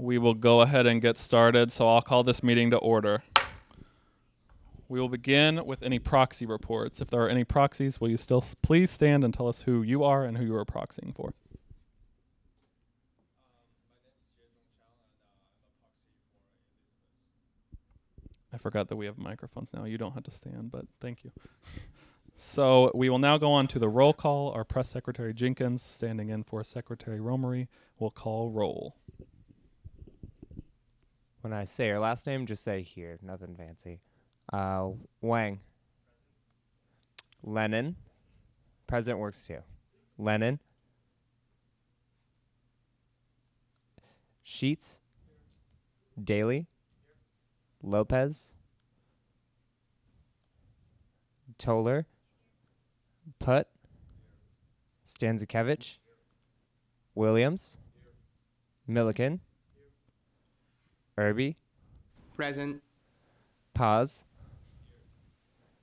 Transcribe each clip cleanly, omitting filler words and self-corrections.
We will go ahead and get started, so I'll call this meeting to order. We will begin with any proxy reports. If there are any proxies, will you still please stand and tell us who you are and who you are proxying for? I forgot that we have microphones now. You don't have to stand, but thank you. So we will now go on to the roll call. Our Press Secretary Jenkins, standing in for Secretary Romery, will call roll. When I say your last name, just say here. Nothing fancy. Wang. Lennon. President works too. Lennon. Sheets. Daly. Lopez. Toller. Putt. Stanzakevich. Williams. Milliken. Irby. Present. Paz.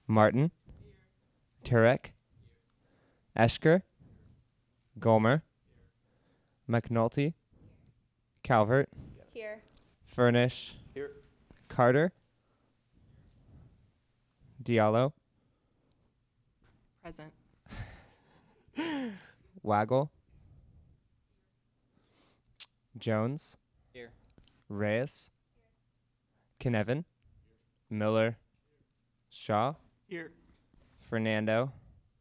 Martin. Turek. Eschker. Gomer. McNulty. Calvert. Here. Furnish. Here. Carter. Diallo. Present. Waggle. Jones. Here. Reyes. Knevin. Miller. Shaw. Here. Fernando.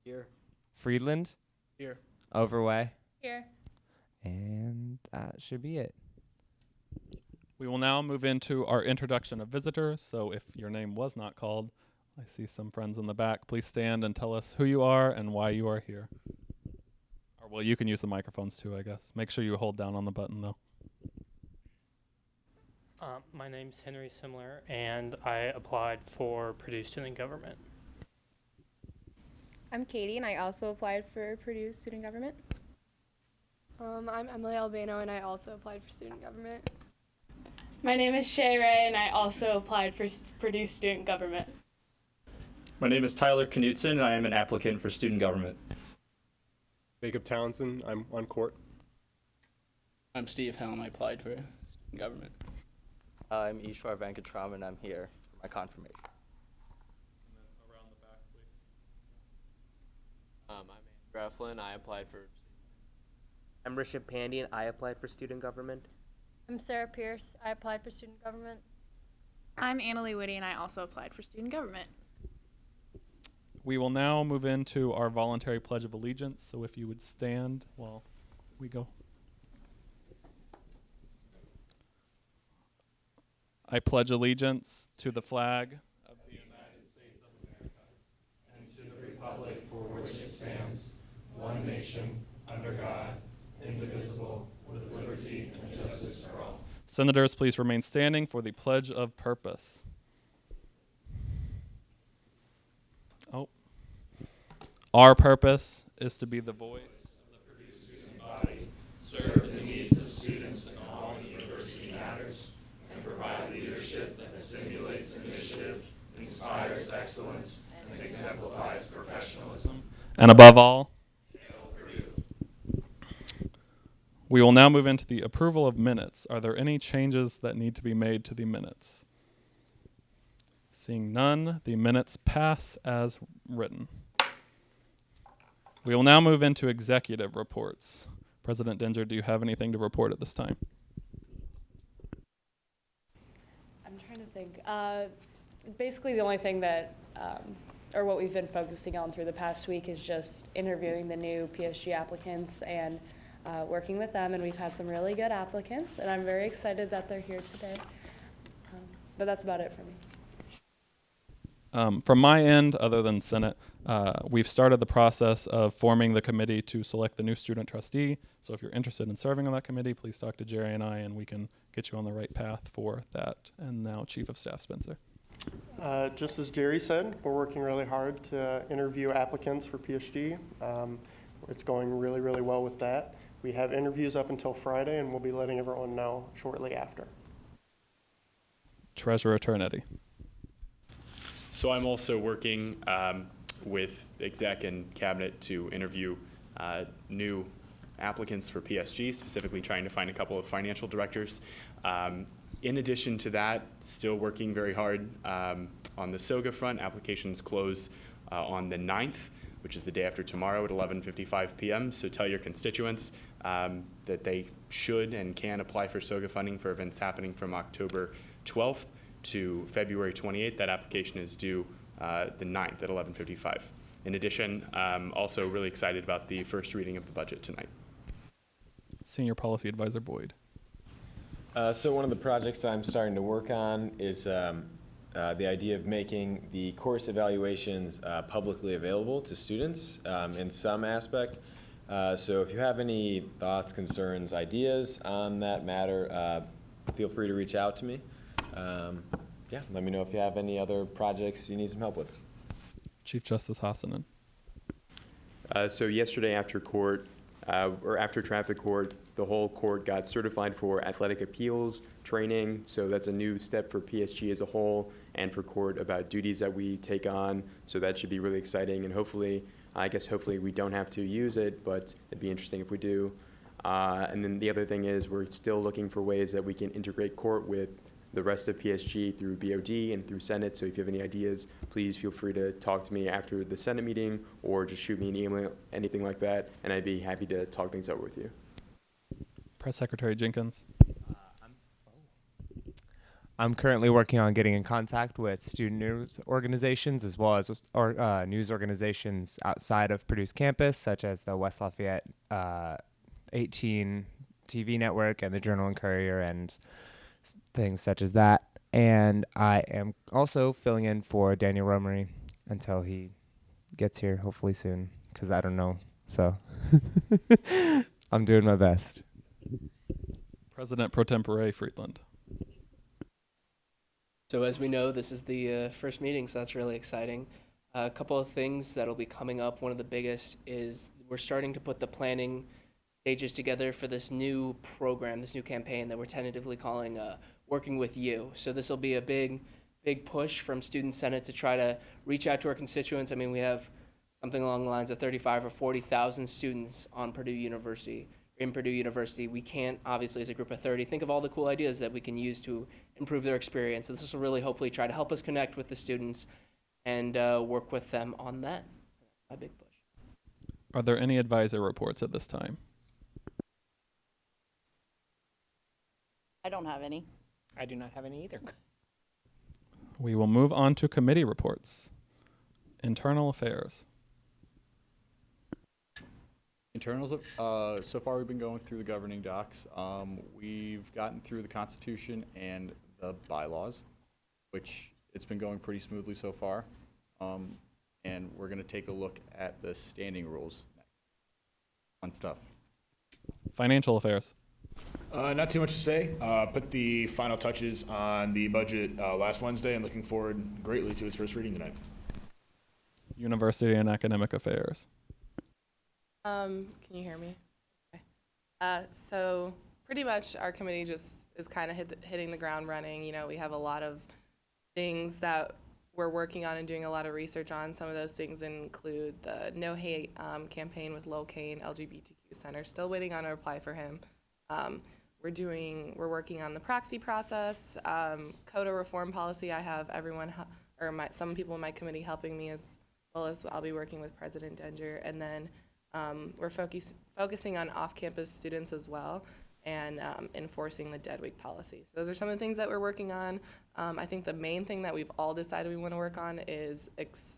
Here. Friedland. Here. Overway. Here. And that should be it. We will now move into our introduction of visitors. So if your name was not called, I see some friends in the back. Please stand and tell us who you are and why you are here. Or well, you can use the microphones too, I guess. Make sure you hold down on the button though. My name's Henry Simler, and I applied for Purdue Student Government. I'm Katie, and I also applied for Purdue Student Government. I'm Emily Albano, and I also applied for student government. My name is Shay Ray, and I also applied for Purdue Student Government. My name is Tyler Knutson, and I am an applicant for student government. Jacob Townsend, I'm on court. I'm Steve Helm. I applied for student government. I'm Ishwar Venkatram, and I'm here for my confirmation. And then around the back, please. I'm Andrew Eflin. I applied for. I'm Rishabh Pandey, and I applied for student government. I'm Sarah Pierce. I applied for student government. I'm Annalie Whitty, and I also applied for student government. We will now move into our voluntary Pledge of Allegiance. So if you would stand while we go. I pledge allegiance to the flag of the United States of America and to the republic for which it stands, one nation, under God, indivisible, with liberty and justice for all. Senators, please remain standing for the Pledge of Purpose. Our purpose is to be the voice of the Purdue student body, serve the needs of students in all university matters, and provide leadership that stimulates initiative, inspires excellence, and exemplifies professionalism. And above all, hail Purdue. We will now move into the approval of minutes. Are there any changes that need to be made to the minutes? Seeing none, the minutes pass as written. We will now move into executive reports. President Dinger, do you have anything to report at this time? I'm trying to think. Basically, the only thing that, or what we've been focusing on through the past week is just interviewing the new PSG applicants and working with them. And we've had some really good applicants, and I'm very excited that they're here today. But that's about it for me. From my end, other than Senate, we've started the process of forming the committee to select the new student trustee. So if you're interested in serving on that committee, please talk to Jerry and I, and we can get you on the right path for that. And now, Chief of Staff Spencer. Just as Jerry said, we're working really hard to interview applicants for PhD. It's going really, really well with that. We have interviews up until Friday, and we'll be letting everyone know shortly after. Treasurer Ternetti. So I'm also working with exec and cabinet to interview new applicants for PSG, specifically trying to find a couple of financial directors. In addition to that, still working very hard on the SOGA front. Applications close on the 9th, which is the day after tomorrow at 11:55 p.m. So tell your constituents that they should and can apply for SOGA funding for events happening from October 12th to February 28th. That application is due the 9th at 11:55. In addition, also really excited about the first reading of the budget tonight. Senior Policy Advisor Boyd. So one of the projects that I'm starting to work on is the idea of making the course evaluations publicly available to students in some aspect. So if you have any thoughts, concerns, ideas on that matter, feel free to reach out to me. Yeah, let me know if you have any other projects you need some help with. Chief Justice Hassanen. So yesterday after court, or after traffic court, the whole court got certified for athletic appeals training. So that's a new step for PSG as a whole and for court about duties that we take on. So that should be really exciting, and hopefully we don't have to use it, but it'd be interesting if we do. And then the other thing is we're still looking for ways that we can integrate court with the rest of PSG through BOD and through Senate. So if you have any ideas, please feel free to talk to me after the Senate meeting or just shoot me an email, anything like that, and I'd be happy to talk things over with you. Press Secretary Jenkins. I'm currently working on getting in contact with student news organizations as well as news organizations outside of Purdue's campus, such as the West Lafayette 18 TV network and the Journal and Courier and things such as that. And I am also filling in for Daniel Romery until he gets here, hopefully soon, because I don't know. So I'm doing my best. President Pro Tempore Friedland. So as we know, this is the first meeting, so that's really exciting. A couple of things that'll be coming up. One of the biggest is we're starting to put the planning stages together for this new program, this new campaign that we're tentatively calling Working With You. So this will be a big push from Student Senate to try to reach out to our constituents. I mean, we have something along the lines of 35 or 40,000 students in Purdue University. We can't, obviously, as a group of 30, think of all the cool ideas that we can use to improve their experience. So this will really hopefully try to help us connect with the students and work with them on that. That's my big push. Are there any advisor reports at this time? I don't have any. I do not have any either. We will move on to committee reports. Internal Affairs. Internals, so far we've been going through the governing docs. We've gotten through the Constitution and the bylaws, which it's been going pretty smoothly so far. And we're going to take a look at the standing rules next. Fun stuff. Financial Affairs. Not too much to say. Put the final touches on the budget last Wednesday and looking forward greatly to its first reading tonight. University and Academic Affairs. Can you hear me? Okay. So pretty much our committee just is kind of hitting the ground running. You know, we have a lot of things that we're working on and doing a lot of research on. Some of those things include the No Hate campaign with Lil Kane, LGBTQ Center. Still waiting on a reply for him. We're working on the proxy process, CODA reform policy. I have everyone, some people in my committee helping me, as well as I'll be working with President Denger. And then we're focusing on off-campus students as well, and enforcing the dead week policy. So those are some of the things that we're working on. I think the main thing that we've all decided we want to work on is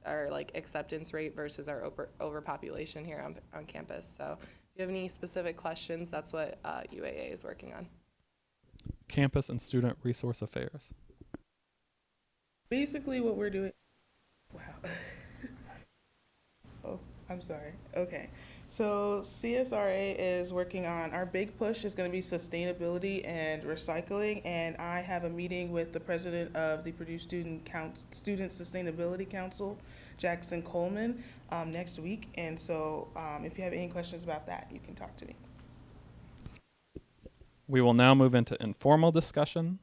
our acceptance rate versus our overpopulation here on campus. So if you have any specific questions, that's what UAA is working on. Campus and Student Resource Affairs. Basically what we're doing, wow. Oh, I'm sorry. Okay. So CSRA is working on, our big push is going to be sustainability and recycling, and I have a meeting with the president of the Purdue Student Sustainability Council, Jackson Coleman, next week. And so if you have any questions about that, you can talk to me. We will now move into informal discussion,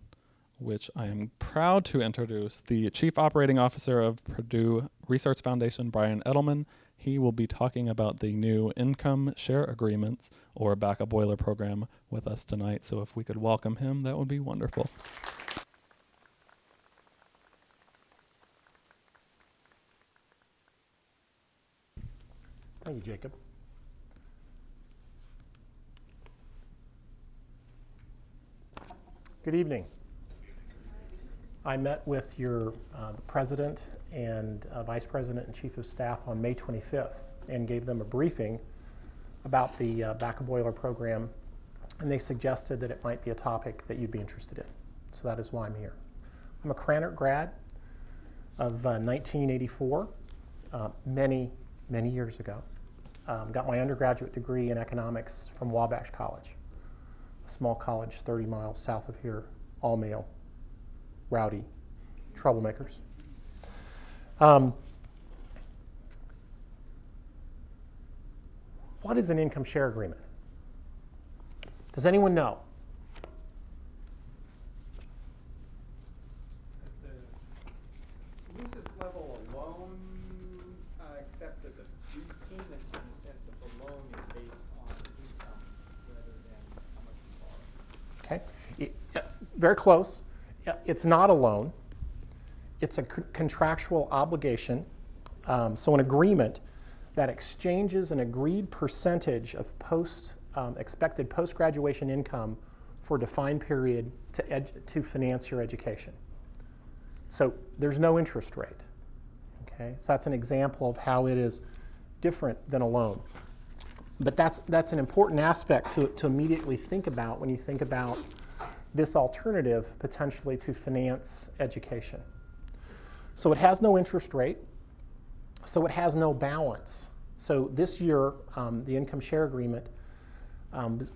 which I am proud to introduce the Chief Operating Officer of Purdue Research Foundation, Brian Edelman. He will be talking about the new income share agreements or backup boiler program with us tonight. So if we could welcome him, that would be wonderful. Thank you, Jacob. Good evening. I met with the president and vice president and chief of staff on May 25th and gave them a briefing about the backup boiler program, and they suggested that it might be a topic that you'd be interested in. So that is why I'm here. I'm a Krannert grad of 1984, many years ago. Got my undergraduate degree in economics from Wabash College, a small college 30 miles south of here, all male, rowdy troublemakers. What is an income share agreement? Does anyone know? At the loosest level, a loan, except that the repayment in the sense of the loan is based on income rather than how much you borrow. Okay, very close. It's not a loan. It's a contractual obligation. So an agreement that exchanges an agreed percentage of expected post-graduation income for a defined period to finance your education. So there's no interest rate. Okay, so that's an example of how it is different than a loan. But that's an important aspect to immediately think about when you think about this alternative potentially to finance education. So it has no interest rate, so it has no balance. So this year, the income share agreement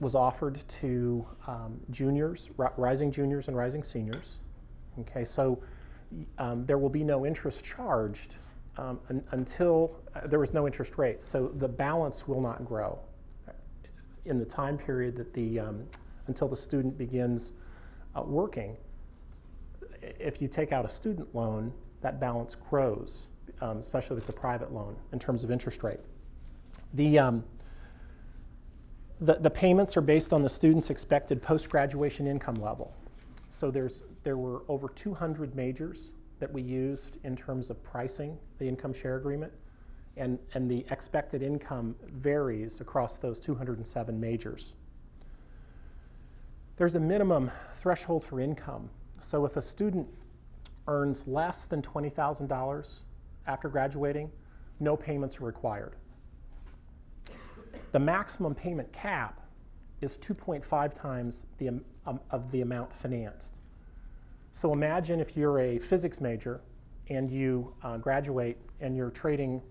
was offered to juniors, rising juniors and rising seniors. Okay, so there will be no interest charged until there was no interest rate. So the balance will not grow in the time period that until the student begins working. If you take out a student loan, that balance grows, especially if it's a private loan in terms of interest rate. The payments are based on the student's expected post-graduation income level. So there were over 200 majors that we used in terms of pricing the income share agreement, and the expected income varies across those 207 majors. There's a minimum threshold for income. So if a student earns less than $20,000 after graduating, no payments are required. The maximum payment cap is 2.5 times of the amount financed. So imagine if you're a physics major and you graduate and you're trading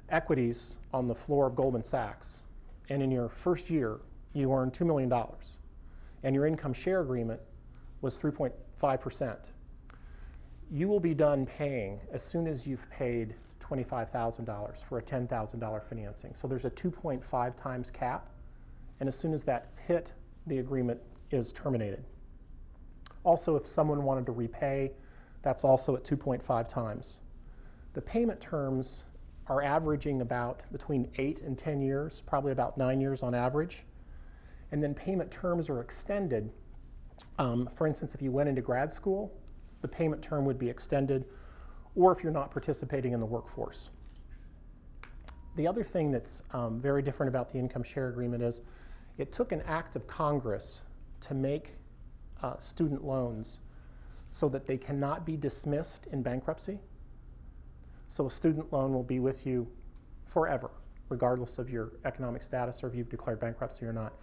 equities on the floor of Goldman Sachs, and in your first year you earn $2 million, and your income share agreement was 3.5%. You will be done paying as soon as you've paid $25,000 for a $10,000 financing. So there's a 2.5 times cap, and as soon as that's hit, the agreement is terminated. Also, if someone wanted to repay, that's also at 2.5 times. The payment terms are averaging about between 8 and 10 years, probably about 9 years on average. And then payment terms are extended. For instance, if you went into grad school, the payment term would be extended, or if you're not participating in the workforce. The other thing that's very different about the income share agreement is it took an act of Congress to make student loans so that they cannot be dismissed in bankruptcy. So a student loan will be with you forever, regardless of your economic status or if you've declared bankruptcy or not.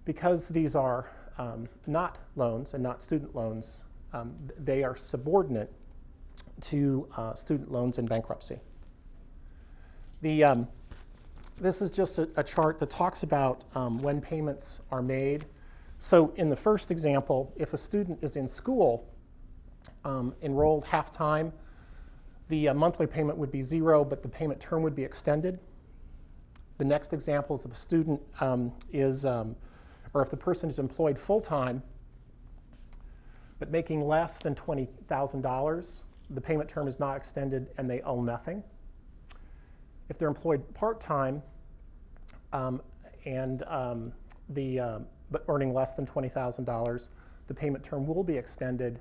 Because these are not loans and not student loans, they are subordinate to student loans in bankruptcy. This is just a chart that talks about when payments are made. So in the first example, if a student is in school, enrolled half-time, the monthly payment would be 0, but the payment term would be extended. The next example is if a student or if the person is employed full-time, but making less than $20,000, the payment term is not extended and they owe nothing. If they're employed part-time but earning less than $20,000, the payment term will be extended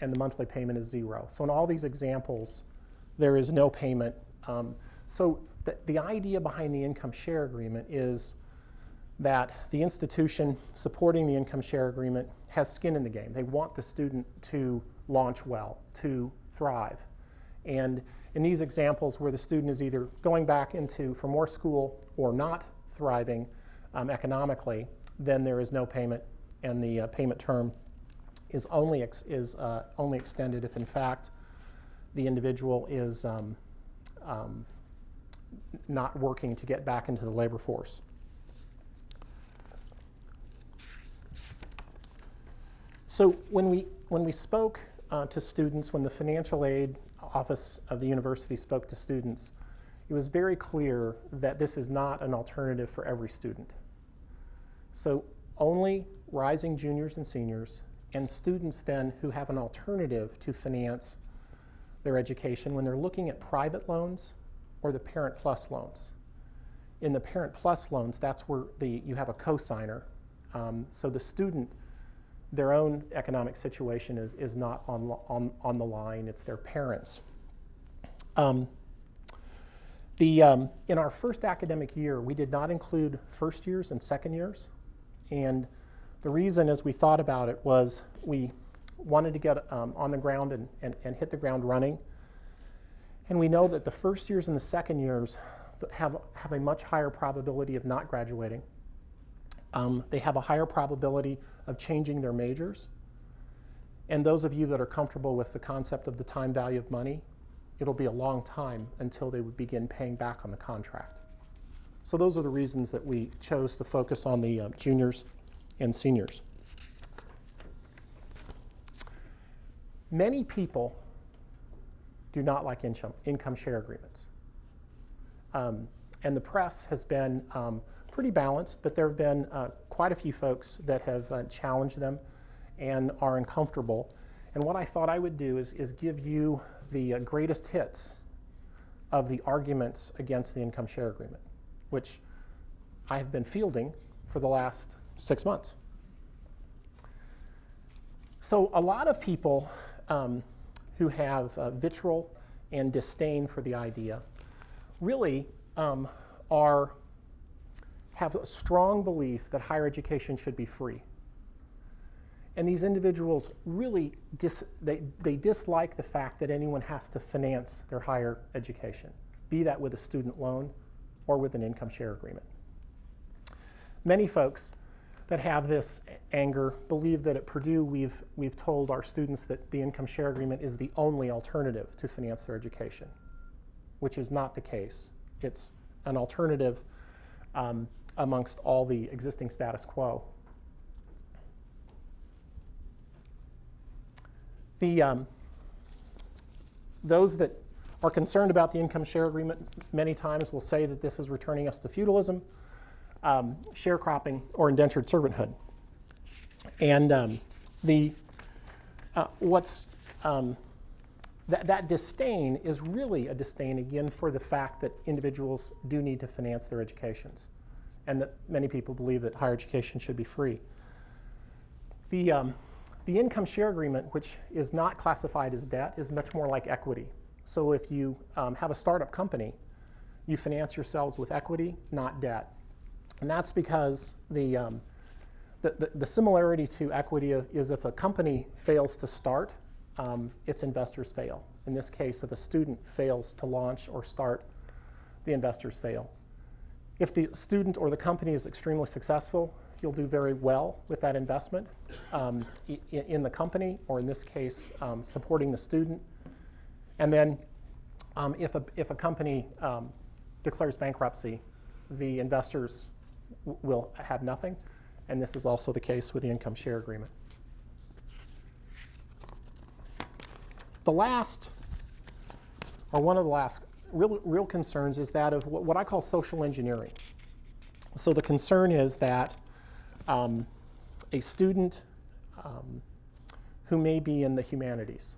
and the monthly payment is zero. So in all these examples, there is no payment. So the idea behind the income share agreement is that the institution supporting the income share agreement has skin in the game. They want the student to launch well, to thrive. And in these examples where the student is either going back for more school or not thriving economically, then there is no payment, and the payment term is only extended if in fact the individual is not working to get back into the labor force. So when we spoke to students, when the financial aid office of the university spoke to students, it was very clear that this is not an alternative for every student. So only rising juniors and seniors and students then who have an alternative to finance their education when they're looking at private loans or the Parent Plus loans. In the Parent Plus loans, that's where you have a cosigner. So the student, their own economic situation is not on the line, it's their parents. In our first academic year, we did not include first years and second years. And the reason, as we thought about it, was we wanted to get on the ground and hit the ground running. And we know that the first years and the second years have a much higher probability of not graduating. They have a higher probability of changing their majors. And those of you that are comfortable with the concept of the time value of money, it'll be a long time until they would begin paying back on the contract. So those are the reasons that we chose to focus on the juniors and seniors. Many people do not like income share agreements. And the press has been pretty balanced, but there have been quite a few folks that have challenged them and are uncomfortable. And what I thought I would do is give you the greatest hits of the arguments against the income share agreement, which I have been fielding for the last 6 months. So a lot of people who have vitriol and disdain for the idea really have a strong belief that higher education should be free. And these individuals really they dislike the fact that anyone has to finance their higher education, be that with a student loan or with an income share agreement. Many folks that have this anger believe that at Purdue we've told our students that the income share agreement is the only alternative to finance their education, which is not the case. It's an alternative amongst all the existing status quo. Those that are concerned about the income share agreement many times will say that this is returning us to feudalism, sharecropping, or indentured servanthood. And that disdain is really a disdain, again, for the fact that individuals do need to finance their educations, and that many people believe that higher education should be free. The income share agreement, which is not classified as debt, is much more like equity. So if you have a startup company, you finance yourselves with equity, not debt. And that's because the similarity to equity is if a company fails to start, its investors fail. In this case, if a student fails to launch or start, the investors fail. If the student or the company is extremely successful, you'll do very well with that investment in the company, or in this case, supporting the student. And then if a company declares bankruptcy, the investors will have nothing, and this is also the case with the income share agreement. The last, or one of the last real concerns is that of what I call social engineering. So the concern is that a student who may be in the humanities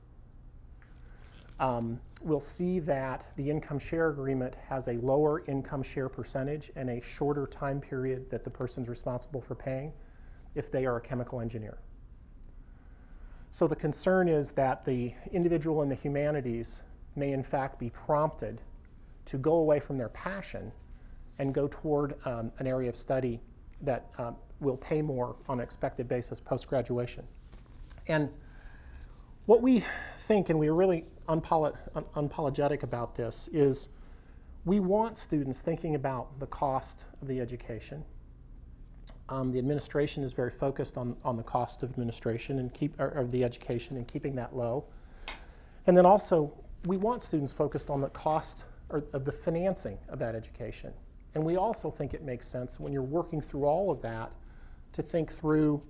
we'll see that the income share agreement has a lower income share percentage and a shorter time period that the person's responsible for paying if they are a chemical engineer. So the concern is that the individual in the humanities may in fact be prompted to go away from their passion and go toward an area of study that will pay more on an expected basis post-graduation. And what we think, and we're really unapologetic about this, is we want students thinking about the cost of the education. The administration is very focused on the cost of administration and of the education and keeping that low. And then also, we want students focused on the cost of the financing of that education. And we also think it makes sense when you're working through all of that to think through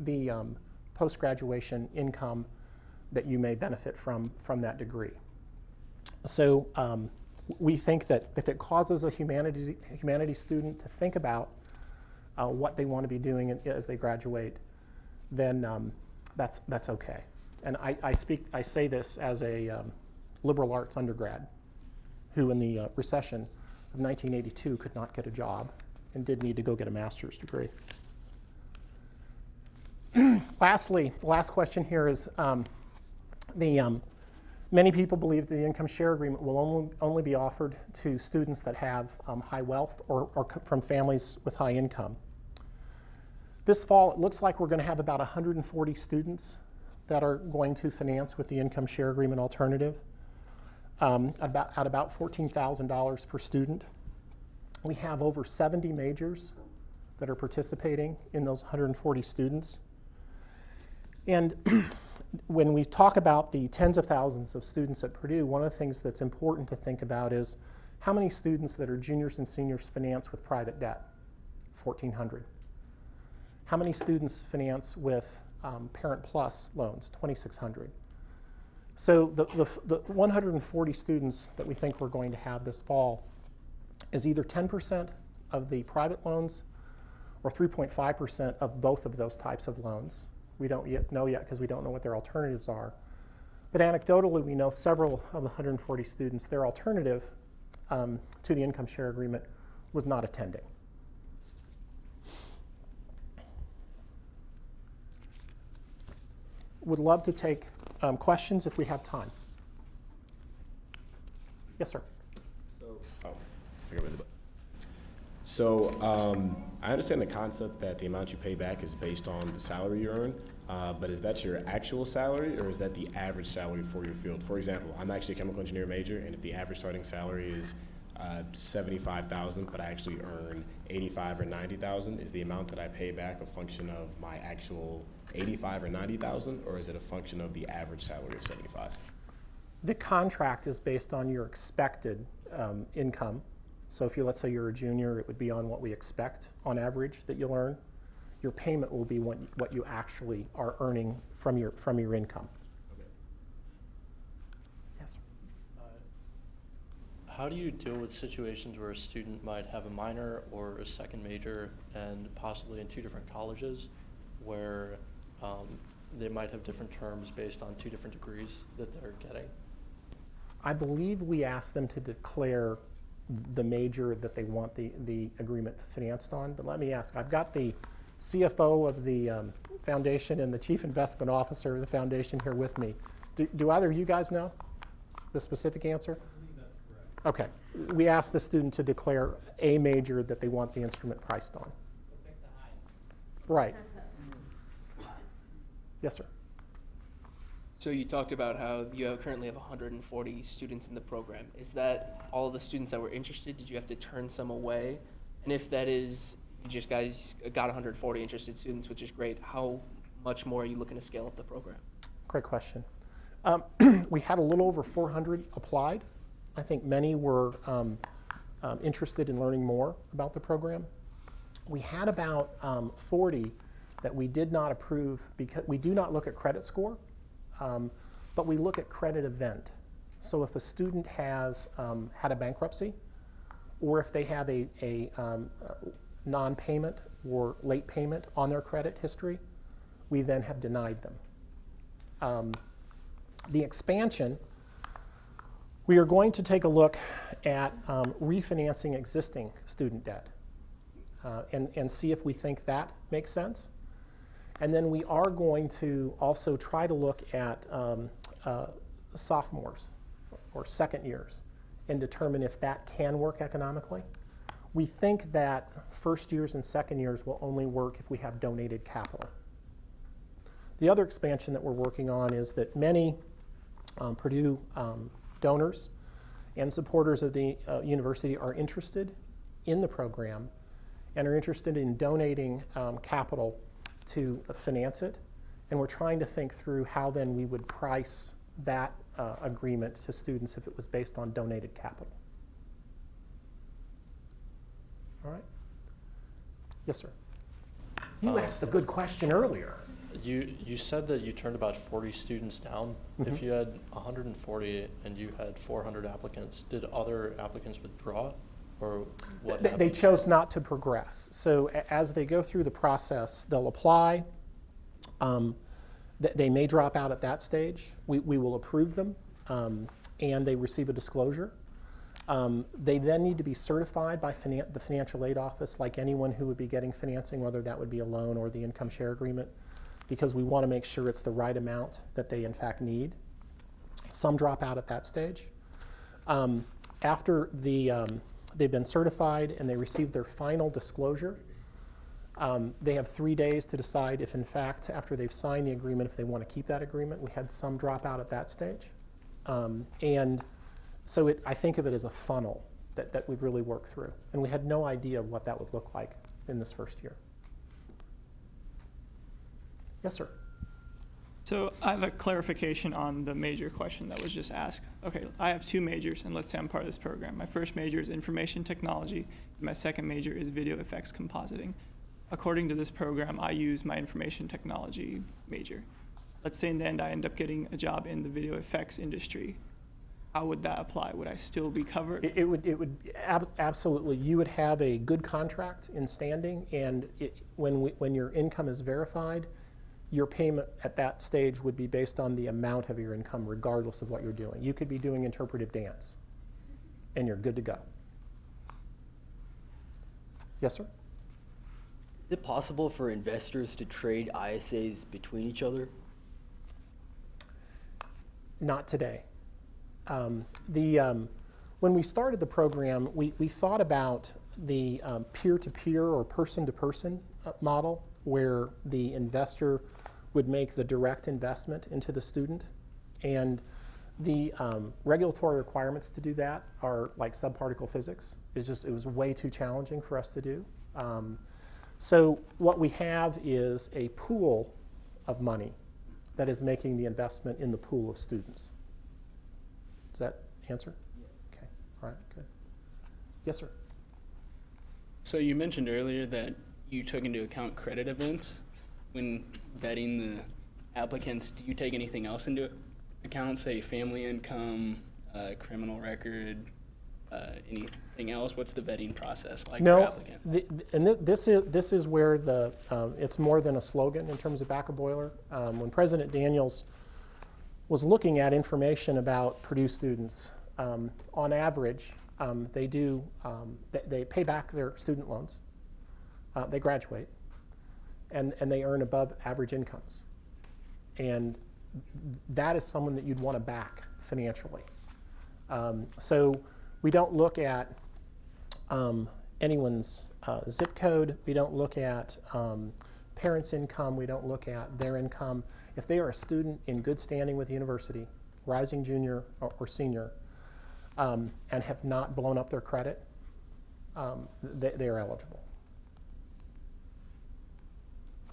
the post-graduation income that you may benefit from that degree. So we think that if it causes a humanities student to think about what they want to be doing as they graduate, then that's okay. And I say this as a liberal arts undergrad who in the recession of 1982 could not get a job and did need to go get a master's degree. Lastly, the last question here is many people believe the income share agreement will only be offered to students that have high wealth or from families with high income. This fall, it looks like we're going to have about 140 students that are going to finance with the income share agreement alternative at about $14,000 per student. We have over 70 majors that are participating in those 140 students. And when we talk about the tens of thousands of students at Purdue, one of the things that's important to think about is how many students that are juniors and seniors finance with private debt? 1,400. How many students finance with Parent Plus loans? 2,600. So the 140 students that we think we're going to have this fall is either 10% of the private loans or 3.5% of both of those types of loans. We don't yet know because we don't know what their alternatives are. But anecdotally, we know several of the 140 students, their alternative to the income share agreement was not attending. Would love to take questions if we have time. Yes, sir. So I understand the concept that the amount you pay back is based on the salary you earn, but is that your actual salary or is that the average salary for your field? For example, I'm actually a chemical engineer major, and if the average starting salary is $75,000, but I actually earn $85,000 or $90,000, is the amount that I pay back a function of my actual $85,000 or $90,000, or is it a function of the average salary of $75,000? The contract is based on your expected income. So if let's say you're a junior, it would be on what we expect on average that you'll earn. Your payment will be what you actually are earning from your income. Okay. Yes. How do you deal with situations where a student might have a minor or a second major and possibly in two different colleges where they might have different terms based on two different degrees that they're getting? I believe we asked them to declare the major that they want the agreement financed on. But let me ask, I've got the CFO of the foundation and the chief investment officer of the foundation here with me. Do either of you guys know the specific answer? I believe that's correct. Okay. We asked the student to declare a major that they want the instrument priced on. Pick the highest. Right. Yes, sir. So you talked about how you currently have 140 students in the program. Is that all of the students that were interested? Did you have to turn some away? And if that is, you just guys got 140 interested students, which is great, how much more are you looking to scale up the program? Great question. We had a little over 400 applied. I think many were interested in learning more about the program. We had about 40 that we did not approve because we do not look at credit score. But we look at credit event. So if a student has had a bankruptcy, or if they have a non-payment or late payment on their credit history, we then have denied them. The expansion We are going to take a look at refinancing existing student debt and see if we think that makes sense. And then we are going to also try to look at sophomores or second years and determine if that can work economically. We think that first years and second years will only work if we have donated capital. The other expansion that we're working on is that many Purdue donors and supporters of the university are interested in the program and are interested in donating capital to finance it. And we're trying to think through how then we would price that agreement to students if it was based on donated capital. All right? Yes, sir. You asked a good question earlier. You said that you turned about 40 students down. Mm-hmm. If you had 140 and you had 400 applicants, did other applicants withdraw? Or what happened? They chose not to progress. So as they go through the process, they'll apply. They may drop out at that stage. We will approve them, and they receive a disclosure. They then need to be certified by the financial aid office, like anyone who would be getting financing, whether that would be a loan or the income share agreement, because we want to make sure it's the right amount that they in fact need. Some drop out at that stage. After they've been certified and they receive their final disclosure, they have 3 days to decide if in fact, after they've signed the agreement, if they want to keep that agreement. We had some drop out at that stage. And so I think of it as a funnel that we've really worked through. And we had no idea what that would look like in this first year. Yes, sir. So I have a clarification on the major question that was just asked. Okay, I have two majors, and let's say I'm part of this program. My first major is information technology, and my second major is video effects compositing. According to this program, I use my information technology major. Let's say in the end I end up getting a job in the video effects industry. How would that apply? Would I still be covered? It would absolutely. You would have a good contract in standing, and when your income is verified, your payment at that stage would be based on the amount of your income, regardless of what you're doing. You could be doing interpretive dance, and you're good to go. Yes, sir? Is it possible for investors to trade ISAs between each other? Not today. When we started the program, we thought about the peer-to-peer or person-to-person model, where the investor would make the direct investment into the student. And the regulatory requirements to do that are like subparticle physics. It was way too challenging for us to do. So what we have is a pool of money that is making the investment in the pool of students. Does that answer? Yeah. Okay, all right, good. Yes, sir. So you mentioned earlier that you took into account credit events when vetting the applicants. Do you take anything else into account, say family income, criminal record, anything else? What's the vetting process like for applicants? This is where it's more than a slogan in terms of back-a-boiler. When President Daniels was looking at information about Purdue students, on average, they pay back their student loans. They graduate, and they earn above average incomes. And that is someone that you'd want to back financially. So we don't look at anyone's zip code. We don't look at parents' income. We don't look at their income. If they are a student in good standing with the university, rising junior or senior, and have not blown up their credit, they are eligible.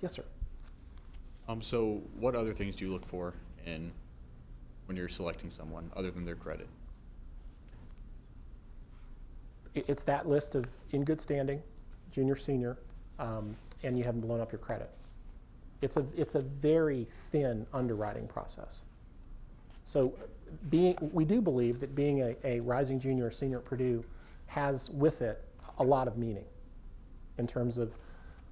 Yes, sir. So what other things do you look for when you're selecting someone other than their credit? It's that list of in good standing, junior, senior, and you haven't blown up your credit. It's a very thin underwriting process. So we do believe that being a rising junior or senior at Purdue has with it a lot of meaning in terms of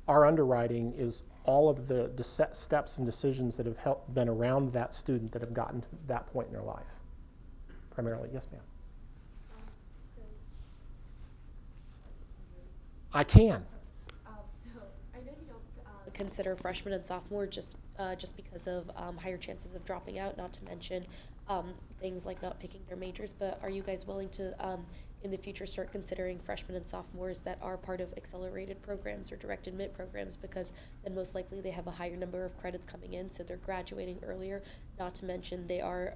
our underwriting is all of the steps and decisions that have been around that student that have gotten to that point in their life, primarily. Yes, ma'am. I can. So I know you don't consider freshmen and sophomore just because of higher chances of dropping out, not to mention things like not picking their majors, but are you guys willing to in the future start considering freshmen and sophomores that are part of accelerated programs or direct admit programs, because then most likely they have a higher number of credits coming in, so they're graduating earlier, not to mention they are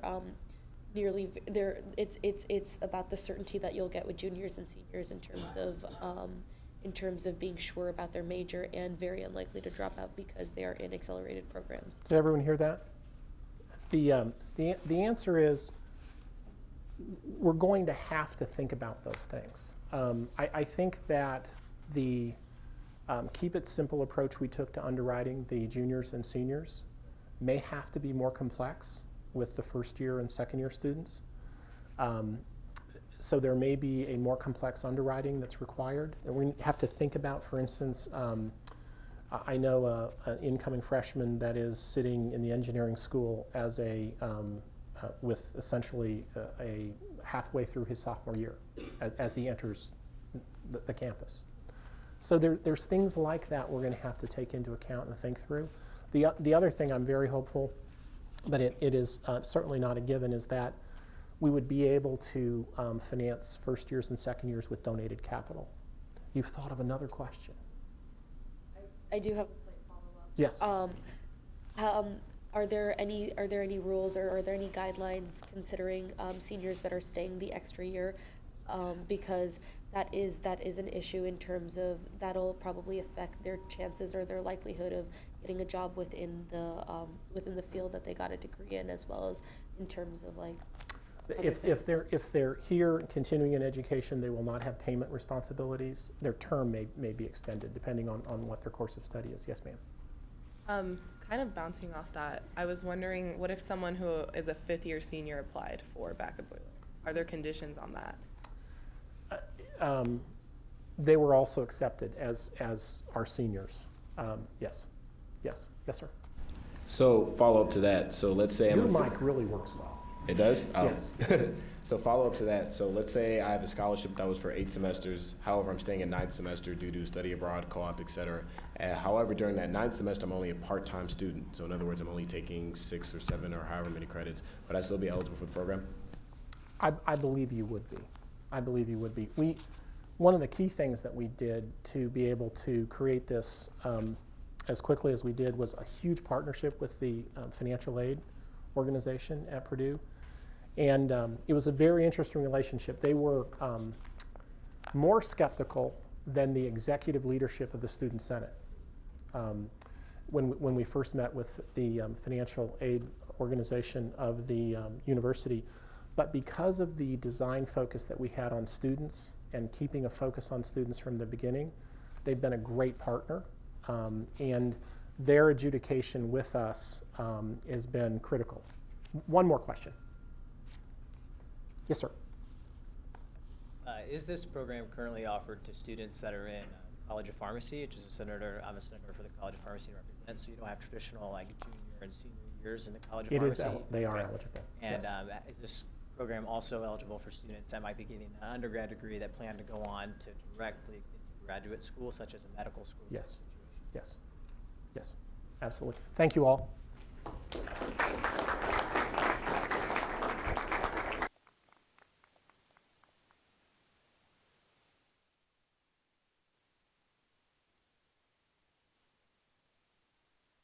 it's about the certainty that you'll get with juniors and seniors in terms of being sure about their major and very unlikely to drop out because they are in accelerated programs. Did everyone hear that? The answer is we're going to have to think about those things. I think that the keep it simple approach we took to underwriting the juniors and seniors may have to be more complex with the first year and second year students. So there may be a more complex underwriting that's required. And we have to think about, for instance, I know an incoming freshman that is sitting in the engineering school as with essentially a halfway through his sophomore year as he enters the campus. So there's things like that we're going to have to take into account and think through. The other thing I'm very hopeful, but it is certainly not a given, is that we would be able to finance first years and second years with donated capital. You've thought of another question. I do have a slight follow-up. Yes. Are there any rules or are there any guidelines considering seniors that are staying the extra year? Because that is an issue in terms of that'll probably affect their chances or their likelihood of getting a job within the field that they got a degree in, as well as in terms of like. If they're here continuing in education, they will not have payment responsibilities. Their term may be extended depending on what their course of study is. Yes, ma'am. Kind of bouncing off that, I was wondering, what if someone who is a fifth-year senior applied for backup boiler? Are there conditions on that? They were also accepted as our seniors. Yes, sir. So follow up to that. So let's say Your mic really works well. It does? Oh. Yes. So follow up to that. So let's say I have a scholarship that was for 8 semesters. However, I'm staying in 9th semester due to study abroad, co-op, et cetera. However, during that 9th semester, I'm only a part-time student. So in other words, I'm only taking 6 or 7 or however many credits. Would I still be eligible for the program? I believe you would be. I believe you would be. One of the key things that we did to be able to create this as quickly as we did was a huge partnership with the financial aid organization at Purdue. And it was a very interesting relationship. They were more skeptical than the executive leadership of the Student Senate. When we first met with the financial aid organization of the university, but because of the design focus that we had on students and keeping a focus on students from the beginning, they've been a great partner. And their adjudication with us has been critical. One more question. Yes, sir. Is this program currently offered to students that are in College of Pharmacy, which is I'm a senator for the College of Pharmacy to represent, so you don't have traditional like junior and senior years in the College of Pharmacy? They are eligible. And yes. Is this program also eligible for students that might be getting an undergrad degree that plan to go on to directly into graduate school, such as a medical school? Yes, yes, yes, absolutely. Thank you all.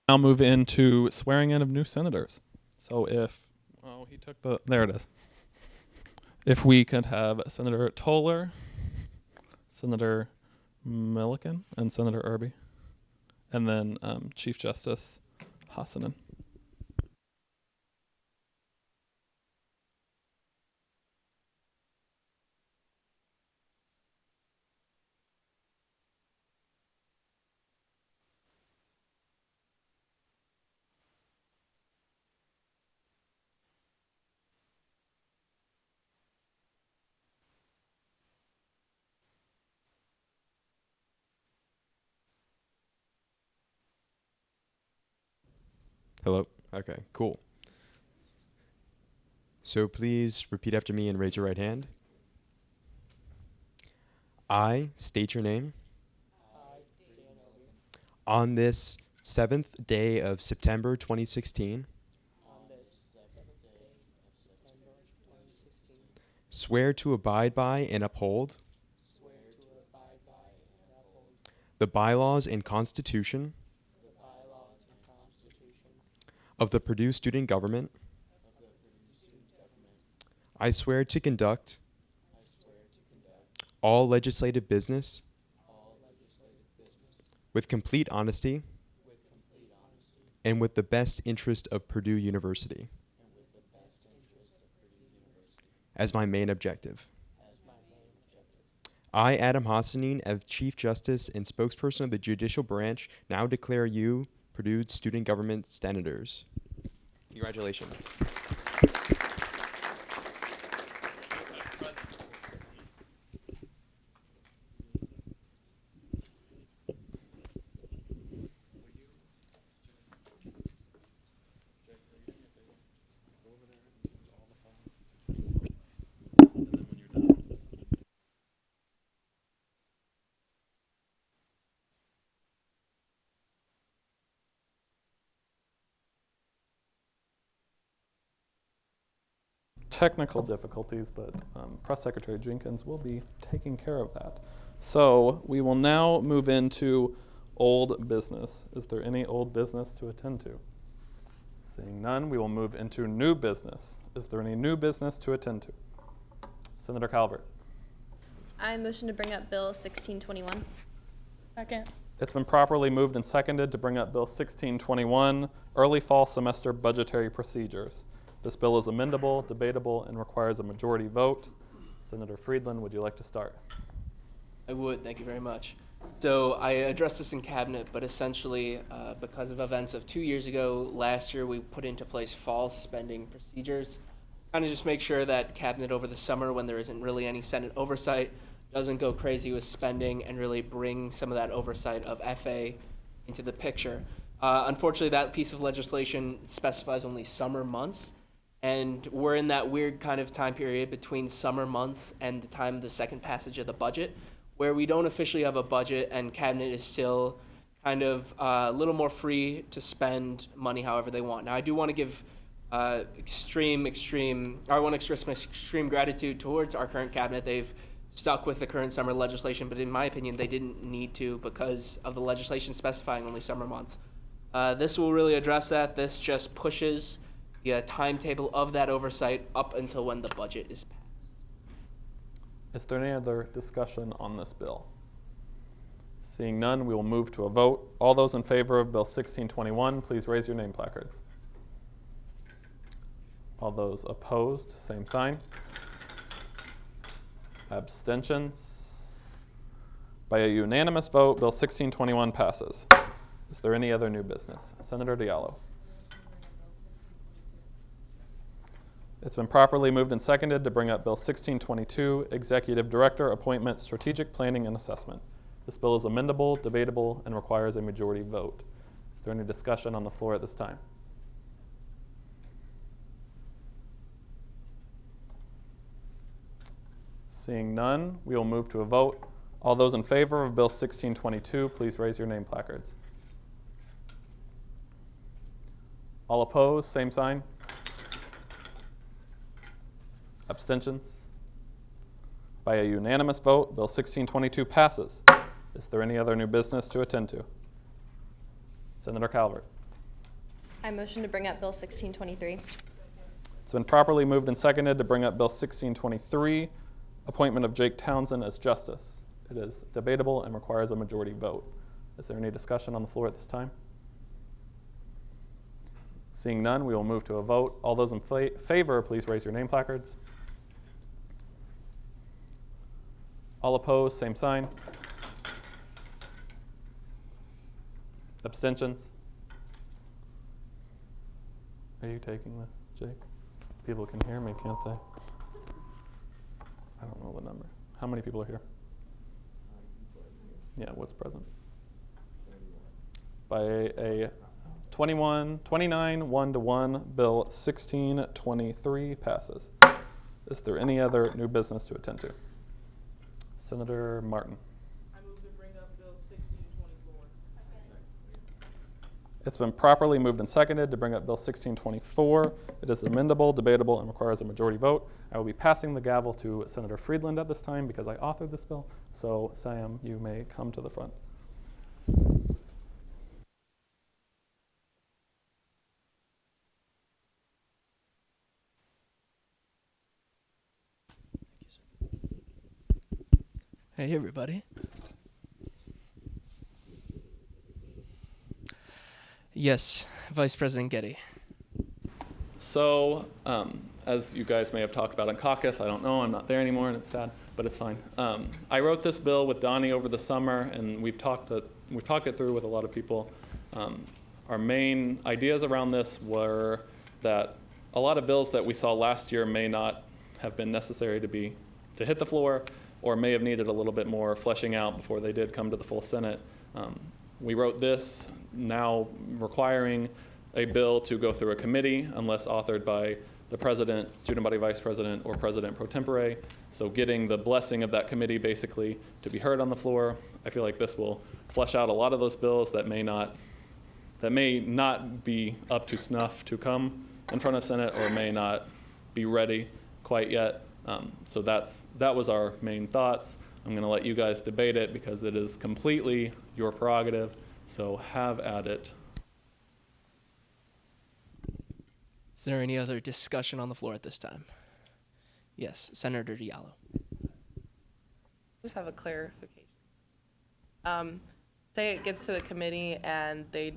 Now move into swearing in of new senators. So there it is. If we could have Senator Toller, Senator Milliken, and Senator Irby, and then Chief Justice Hassanen. Hello? Okay, cool. So please repeat after me and raise your right hand. I state your name. On this 7th day of September 2016, swear to abide by and uphold the bylaws and Constitution of the Purdue Student Government. I swear to conduct all legislative business with complete honesty and with the best interest of Purdue University as my main objective. I, Adam Hassanin, as Chief Justice and spokesperson of the Judicial Branch, now declare you Purdue Student Government Senators. Congratulations. Technical difficulties, but Press Secretary Jenkins will be taking care of that. So we will now move into old business. Is there any old business to attend to? Seeing none, we will move into new business. Is there any new business to attend to? Senator Calvert. I motion to bring up Bill 1621. Second. It's been properly moved and seconded to bring up Bill 1621, Early Fall Semester Budgetary Procedures. This bill is amendable, debatable, and requires a majority vote. Senator Friedland, would you like to start? I would, thank you very much. So I addressed this in cabinet, but essentially because of events of 2 years ago, last year we put into place fall spending procedures. Kind of just make sure that cabinet over the summer, when there isn't really any Senate oversight, doesn't go crazy with spending and really bring some of that oversight of FA into the picture. Unfortunately, that piece of legislation specifies only summer months. And we're in that weird kind of time period between summer months and the time of the second passage of the budget, where we don't officially have a budget and cabinet is still kind of a little more free to spend money however they want. Now, I do want to give I want to express my extreme gratitude towards our current cabinet. They've stuck with the current summer legislation, but in my opinion, they didn't need to because of the legislation specifying only summer months. This will really address that. This just pushes the timetable of that oversight up until when the budget is passed. Is there any other discussion on this bill? Seeing none, we will move to a vote. All those in favor of Bill 1621, please raise your name placards. All those opposed, same sign. Abstentions? By a unanimous vote, Bill 1621 passes. Is there any other new business? Senator Diallo. It's been properly moved and seconded to bring up Bill 1622, Executive Director Appointment, Strategic Planning and Assessment. This bill is amendable, debatable, and requires a majority vote. Is there any discussion on the floor at this time? Seeing none, we will move to a vote. All those in favor of Bill 1622, please raise your name placards. All opposed, same sign. Abstentions? By a unanimous vote, Bill 1622 passes. Is there any other new business to attend to? Senator Calvert. I motion to bring up Bill 1623. It's been properly moved and seconded to bring up Bill 1623, appointment of Jake Townsend as justice. It is debatable and requires a majority vote. Is there any discussion on the floor at this time? Seeing none, we will move to a vote. All those in favor, please raise your name placards. All opposed, same sign. Abstentions? Are you taking this, Jake? People can hear me, can't they? I don't know the number. How many people are here? Yeah, what's present? By a 29, 1-1, Bill 1623 passes. Is there any other new business to attend to? Senator Martin. I move to bring up Bill 1624. It's been properly moved and seconded to bring up Bill 1624. It is amendable, debatable, and requires a majority vote. I will be passing the gavel to Senator Friedland at this time because I authored this bill. So, Sam, you may come to the front. Hey, everybody. Yes, Vice President Getty. So, as you guys may have talked about in caucus, I don't know, I'm not there anymore, and it's sad, but it's fine. I wrote this bill with Donnie over the summer, and we've talked it through with a lot of people. Our main ideas around this were that a lot of bills that we saw last year may not have been necessary to hit the floor, or may have needed a little bit more fleshing out before they did come to the full Senate. We wrote this now requiring a bill to go through a committee unless authored by the president, student body vice president, or president pro tempore. So getting the blessing of that committee basically to be heard on the floor. I feel like this will flesh out a lot of those bills that may not be up to snuff to come in front of Senate or may not be ready quite yet. So that was our main thoughts. I'm going to let you guys debate it because it is completely your prerogative. So have at it. Is there any other discussion on the floor at this time? Yes, Senator Diallo. Just have a clarification. Say it gets to the committee and they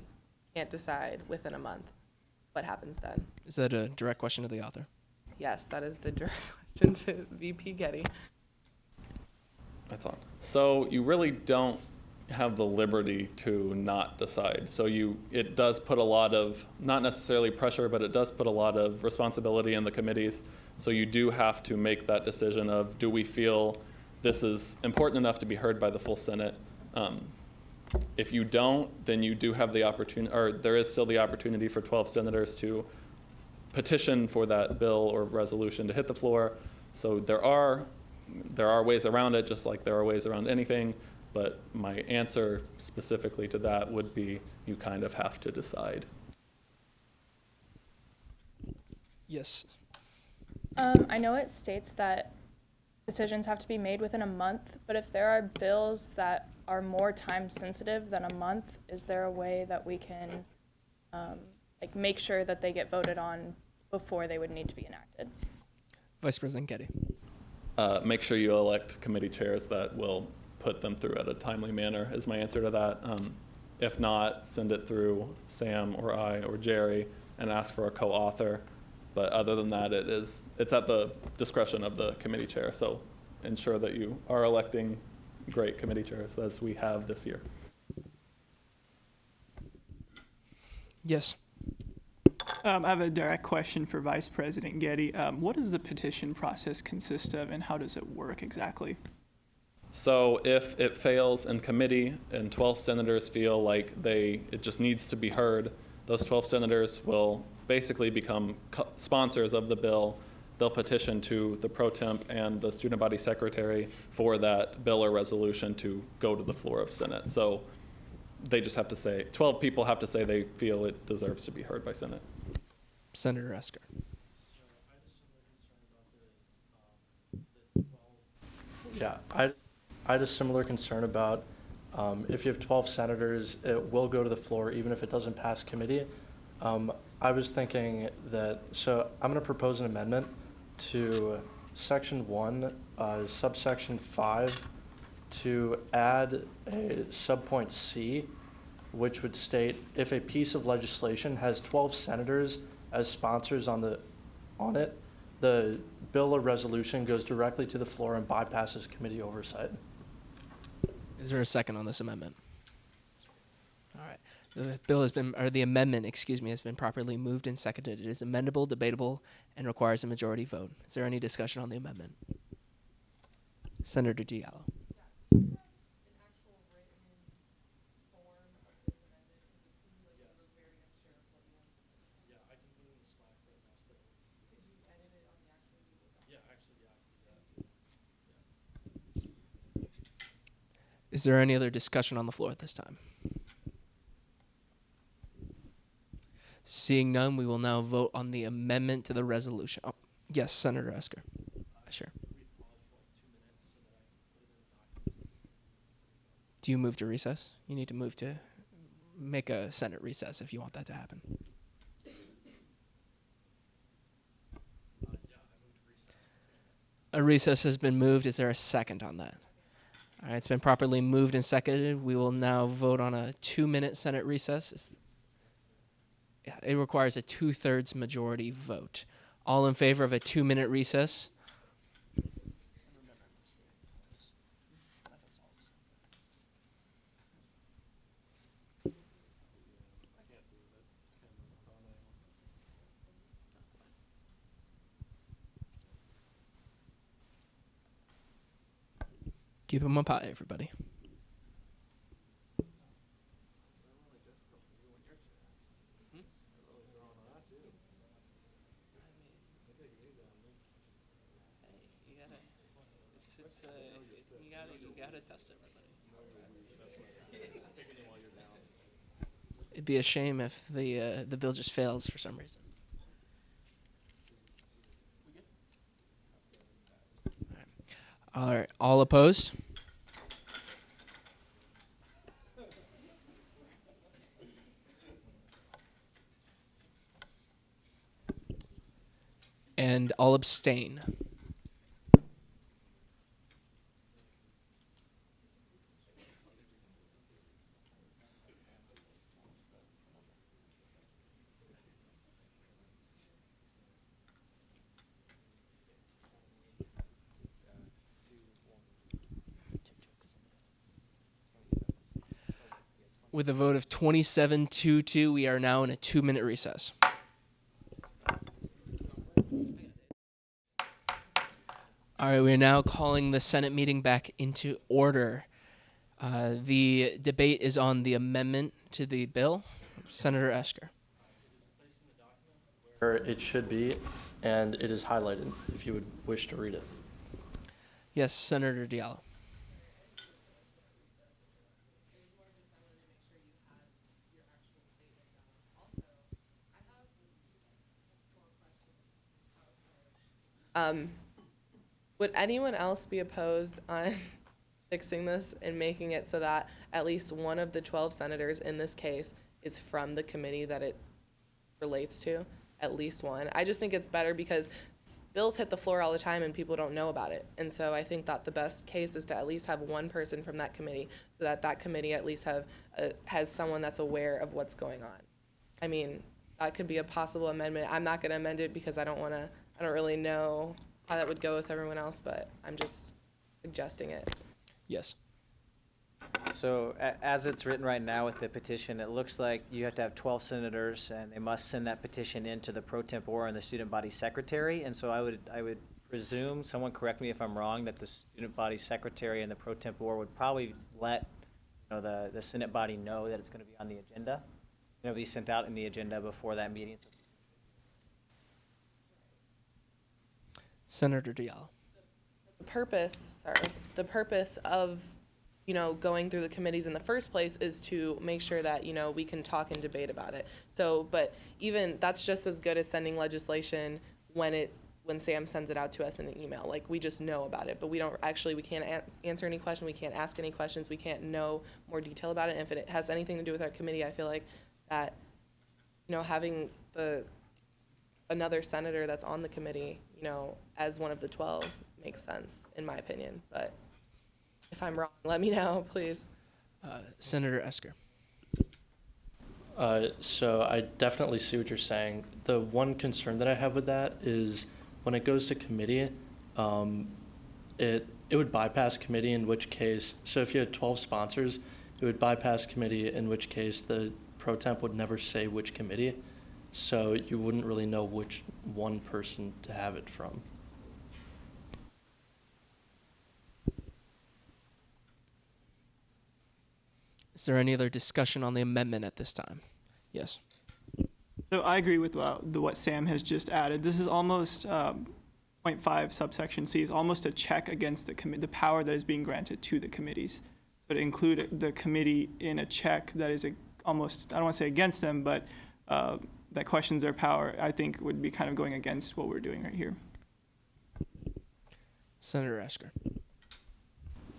can't decide within a month. What happens then? Is that a direct question to the author? Yes, that is the direct question to VP Getty. That's on. So you really don't have the liberty to not decide. So it does put a lot of, not necessarily pressure, but it does put a lot of responsibility in the committees. So you do have to make that decision of, do we feel this is important enough to be heard by the full Senate? If you don't, then you do have the opportunity, or there is still the opportunity for 12 senators to petition for that bill or resolution to hit the floor. So there are ways around it, just like there are ways around anything. But my answer specifically to that would be you kind of have to decide. Yes. I know it states that decisions have to be made within a month, but if there are bills that are more time sensitive than a month, is there a way that we can make sure that they get voted on before they would need to be enacted? Vice President Getty. Make sure you elect committee chairs that will put them through at a timely manner is my answer to that. If not, send it through Sam or I or Jerry and ask for a co-author. But other than that, it's at the discretion of the committee chair. So ensure that you are electing great committee chairs as we have this year. Yes. I have a direct question for Vice President Getty. What does the petition process consist of and how does it work exactly? So if it fails in committee and 12 senators feel like it just needs to be heard, those 12 senators will basically become sponsors of the bill. They'll petition to the pro temp and the student body secretary for that bill or resolution to go to the floor of Senate. So they just have to say, 12 people have to say they feel it deserves to be heard by Senate. Senator Esker. Yeah, I had a similar concern about if you have 12 senators, it will go to the floor even if it doesn't pass committee. I was thinking that, so I'm going to propose an amendment to Section 1, subsection 5, to add a subpoint C, which would state if a piece of legislation has 12 senators as sponsors on it, the bill or resolution goes directly to the floor and bypasses committee oversight. Is there a second on this amendment? All right. The bill has been, or the amendment, excuse me, has been properly moved and seconded. It is amendable, debatable, and requires a majority vote. Is there any discussion on the amendment? Senator Diallo. Is there any other discussion on the floor at this time? Seeing none, we will now vote on the amendment to the resolution. Oh, yes, Senator Esker. Sure. Do you move to recess? You need to move to make a Senate recess if you want that to happen. A recess has been moved. Is there a second on that? All right, it's been properly moved and seconded. We will now vote on a 2-minute Senate recess. It requires a 2/3 majority vote. All in favor of a 2-minute recess? Keep them up high, everybody. You gotta test everybody. It'd be a shame if the bill just fails for some reason. All right, all opposed? And all abstain. With a vote of 27-2-2, we are now in a 2-minute recess. All right, we are now calling the Senate meeting back into order. The debate is on the amendment to the bill. Senator Esker. Where it should be, and it is highlighted, if you would wish to read it. Yes, Senator Diallo. Would anyone else be opposed on fixing this and making it so that at least one of the 12 senators in this case is from the committee that it relates to? At least one. I just think it's better because bills hit the floor all the time and people don't know about it. And so I think that the best case is to at least have one person from that committee so that that committee at least has someone that's aware of what's going on. I mean, that could be a possible amendment. I'm not going to amend it because I don't really know how that would go with everyone else, but I'm just suggesting it. Yes. So as it's written right now with the petition, it looks like you have to have 12 senators, and they must send that petition in to the pro tempore and the student body secretary. And so I would presume, someone correct me if I'm wrong, that the student body secretary and the pro tempore would probably let the Senate body know that it's going to be on the agenda. It'll be sent out in the agenda before that meeting. So Senator Diallo. The purpose of, going through the committees in the first place is to make sure that, we can talk and debate about it. So, but even that's just as good as sending legislation when Sam sends it out to us in an email. Like, we just know about it, but we can't answer any question. We can't ask any questions. We can't know more detail about it. And if it has anything to do with our committee, I feel like that, having another senator that's on the committee, as one of the 12 makes sense, in my opinion. But if I'm wrong, let me know, please. Senator Esker. So I definitely see what you're saying. The one concern that I have with that is when it goes to committee, it would bypass committee, in which case, so if you had 12 sponsors, it would bypass committee, in which case the pro temp would never say which committee. So you wouldn't really know which one person to have it from. Is there any other discussion on the amendment at this time? Yes. So I agree with what Sam has just added. This is almost 0.5 subsection C is almost a check against the power that is being granted to the committees. So to include the committee in a check that is almost, I don't want to say against them, but that questions our power, I think would be kind of going against what we're doing right here. Senator Esker.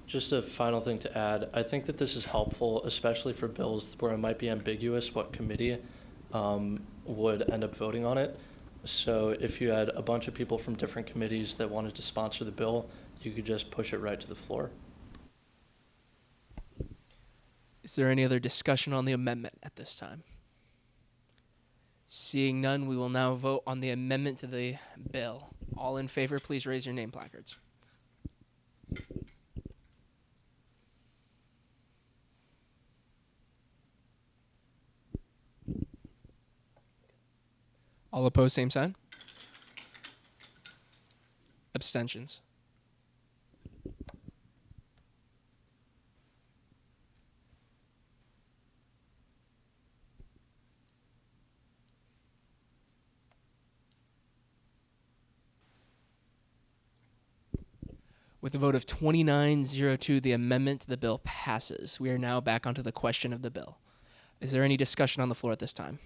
Just a final thing to add. I think that this is helpful, especially for bills where it might be ambiguous what committee would end up voting on it. So if you had a bunch of people from different committees that wanted to sponsor the bill, you could just push it right to the floor. Is there any other discussion on the amendment at this time? Seeing none, we will now vote on the amendment to the bill. All in favor, please raise your name placards. All opposed, same sign. Abstentions. With a vote of 29-02, the amendment to the bill passes. We are now back onto the question of the bill. Is there any discussion on the floor at this time?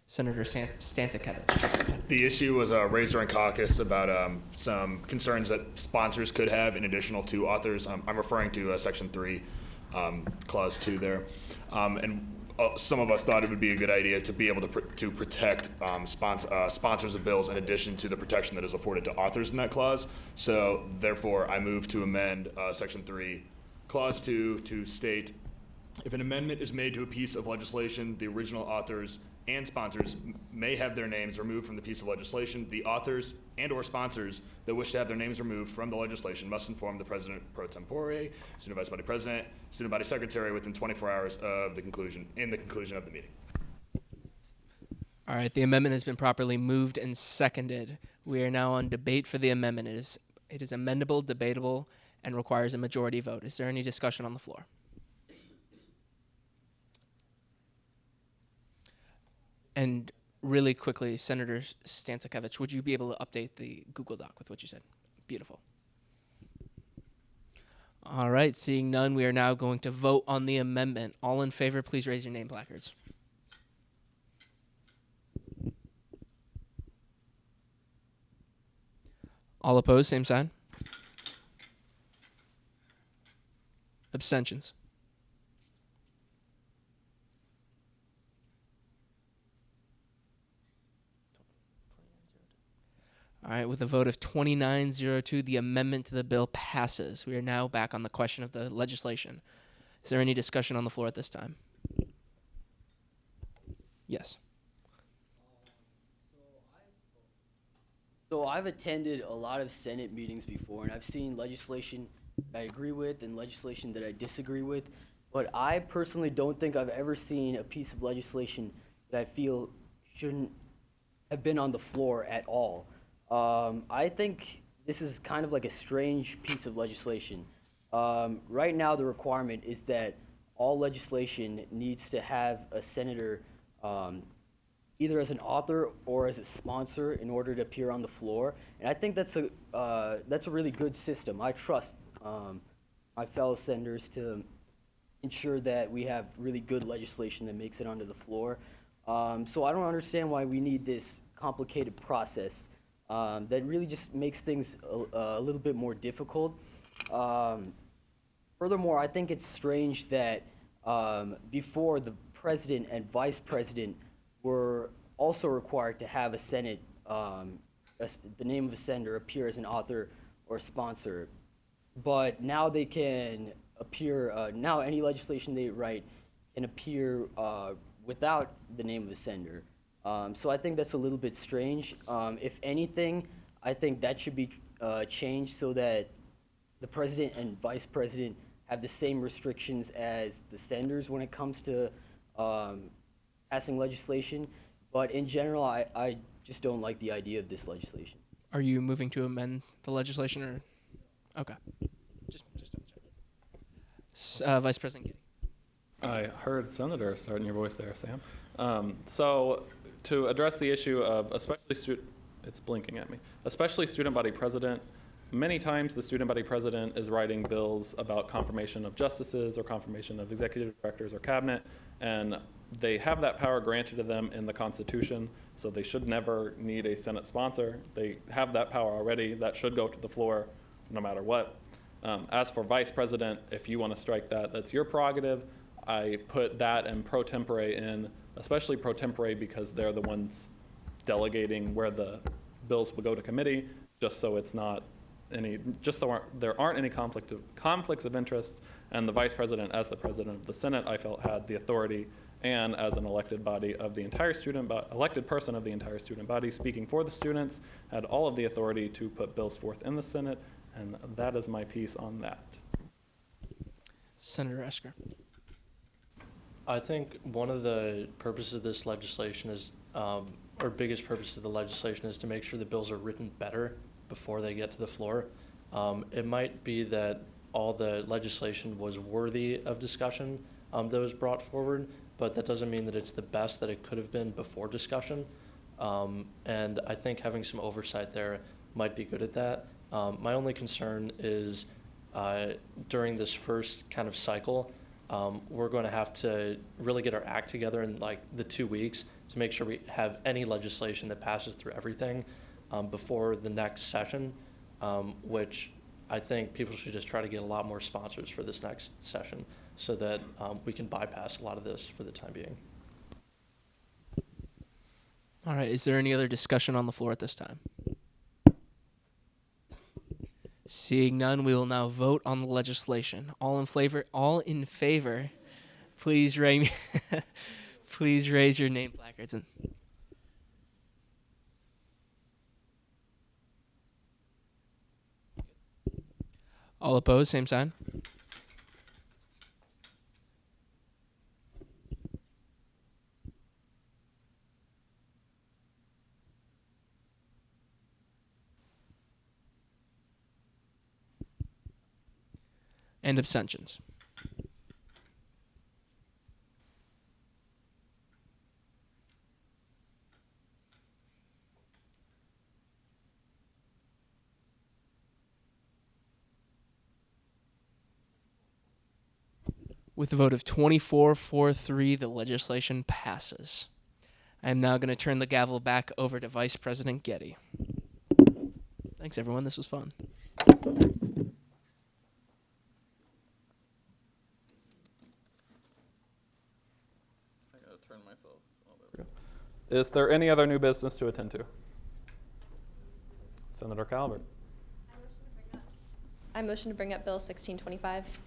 Senator Stantekevich. The issue was raised during caucus about some concerns that sponsors could have in additional to authors. I'm referring to Section 3, Clause 2 there. And some of us thought it would be a good idea to be able to protect sponsors of bills in addition to the protection that is afforded to authors in that clause. So therefore, I move to amend Section 3, Clause 2 to state, if an amendment is made to a piece of legislation, the original authors and sponsors may have their names removed from the piece of legislation. The authors and or sponsors that wish to have their names removed from the legislation must inform the President pro tempore, Student Vice Body President, Student Body Secretary within 24 hours of the conclusion of the meeting. All right, the amendment has been properly moved and seconded. We are now on debate for the amendment. It is amendable, debatable, and requires a majority vote. Is there any discussion on the floor? And really quickly, Senator Stantekevich, would you be able to update the Google Doc with what you said? Beautiful. All right, seeing none, we are now going to vote on the amendment. All in favor, please raise your name placards. All opposed, same sign. Abstentions. All right, with a vote of 29-02, the amendment to the bill passes. We are now back on the question of the legislation. Is there any discussion on the floor at this time? Yes. So I've attended a lot of Senate meetings before, and I've seen legislation I agree with and legislation that I disagree with. But I personally don't think I've ever seen a piece of legislation that I feel shouldn't have been on the floor at all. I think this is kind of like a strange piece of legislation. Right now, the requirement is that all legislation needs to have a senator either as an author or as a sponsor in order to appear on the floor. And I think that's a really good system. I trust my fellow senators to ensure that we have really good legislation that makes it onto the floor. So I don't understand why we need this complicated process that really just makes things a little bit more difficult. Furthermore, I think it's strange that before the president and vice president were also required to have a Senate, the name of a senator appear as an author or sponsor. But now they can appear, now any legislation they write can appear without the name of a senator. So I think that's a little bit strange. If anything, I think that should be changed so that the president and vice president have the same restrictions as the senators when it comes to passing legislation. But in general, I just don't like the idea of this legislation. Are you moving to amend the legislation, or? Okay. Just Vice President Giddy. I heard Senator starting your voice there, Sam. So to address the issue of it's blinking at me, especially student body president, many times the student body president is writing bills about confirmation of justices or confirmation of executive directors or cabinet, and They have that power granted to them in the Constitution, so they should never need a Senate sponsor. They have that power already. That should go to the floor no matter what. As for vice president, if you want to strike that, that's your prerogative. I put that and pro tempore in, especially pro tempore because they're the ones delegating where the bills will go to committee, just so it's not any, just so there aren't any conflicts of interest. And the vice president, as the president of the Senate, I felt had the authority, and as an elected body of the entire elected person of the entire student body, speaking for the students, had all of the authority to put bills forth in the Senate, and that is my piece on that. Senator Esker. I think one of the purposes of this legislation is, or biggest purpose of the legislation is to make sure the bills are written better before they get to the floor. It might be that all the legislation was worthy of discussion that was brought forward, but that doesn't mean that it's the best that it could have been before discussion. And I think having some oversight there might be good at that. My only concern is during this first kind of cycle, we're going to have to really get our act together in like the 2 weeks to make sure we have any legislation that passes through everything before the next session, which I think people should just try to get a lot more sponsors for this next session so that we can bypass a lot of this for the time being. All right, is there any other discussion on the floor at this time? Seeing none, we will now vote on the legislation. All in favor, please raise, please raise your name placards. All opposed, same sign. And abstentions. With a vote of 24-4-3, the legislation passes. I am now going to turn the gavel back over to Vice President Getty. Thanks, everyone. This was fun. Is there any other new business to attend to? Senator Calvert. I motion to bring up Bill 1625.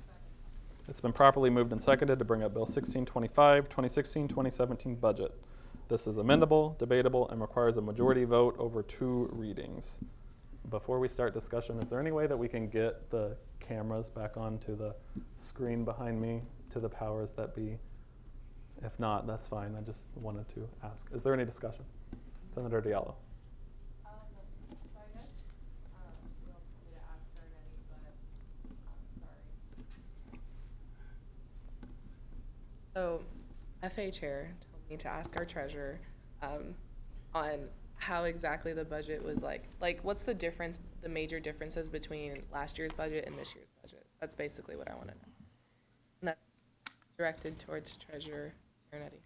It's been properly moved and seconded to bring up Bill 1625, 2016-2017 budget. This is amendable, debatable, and requires a majority vote over 2 readings. Before we start discussion, is there any way that we can get the cameras back onto the screen behind me to the powers that be? If not, that's fine. I just wanted to ask. Is there any discussion? Senator Diallo. So I guess you don't want me to ask her any, but sorry. So FA Chair told me to ask our treasurer on how exactly the budget was like what's the difference, the major differences between last year's budget and this year's budget. That's basically what I want to know. And that's directed towards Treasurer Ternetti.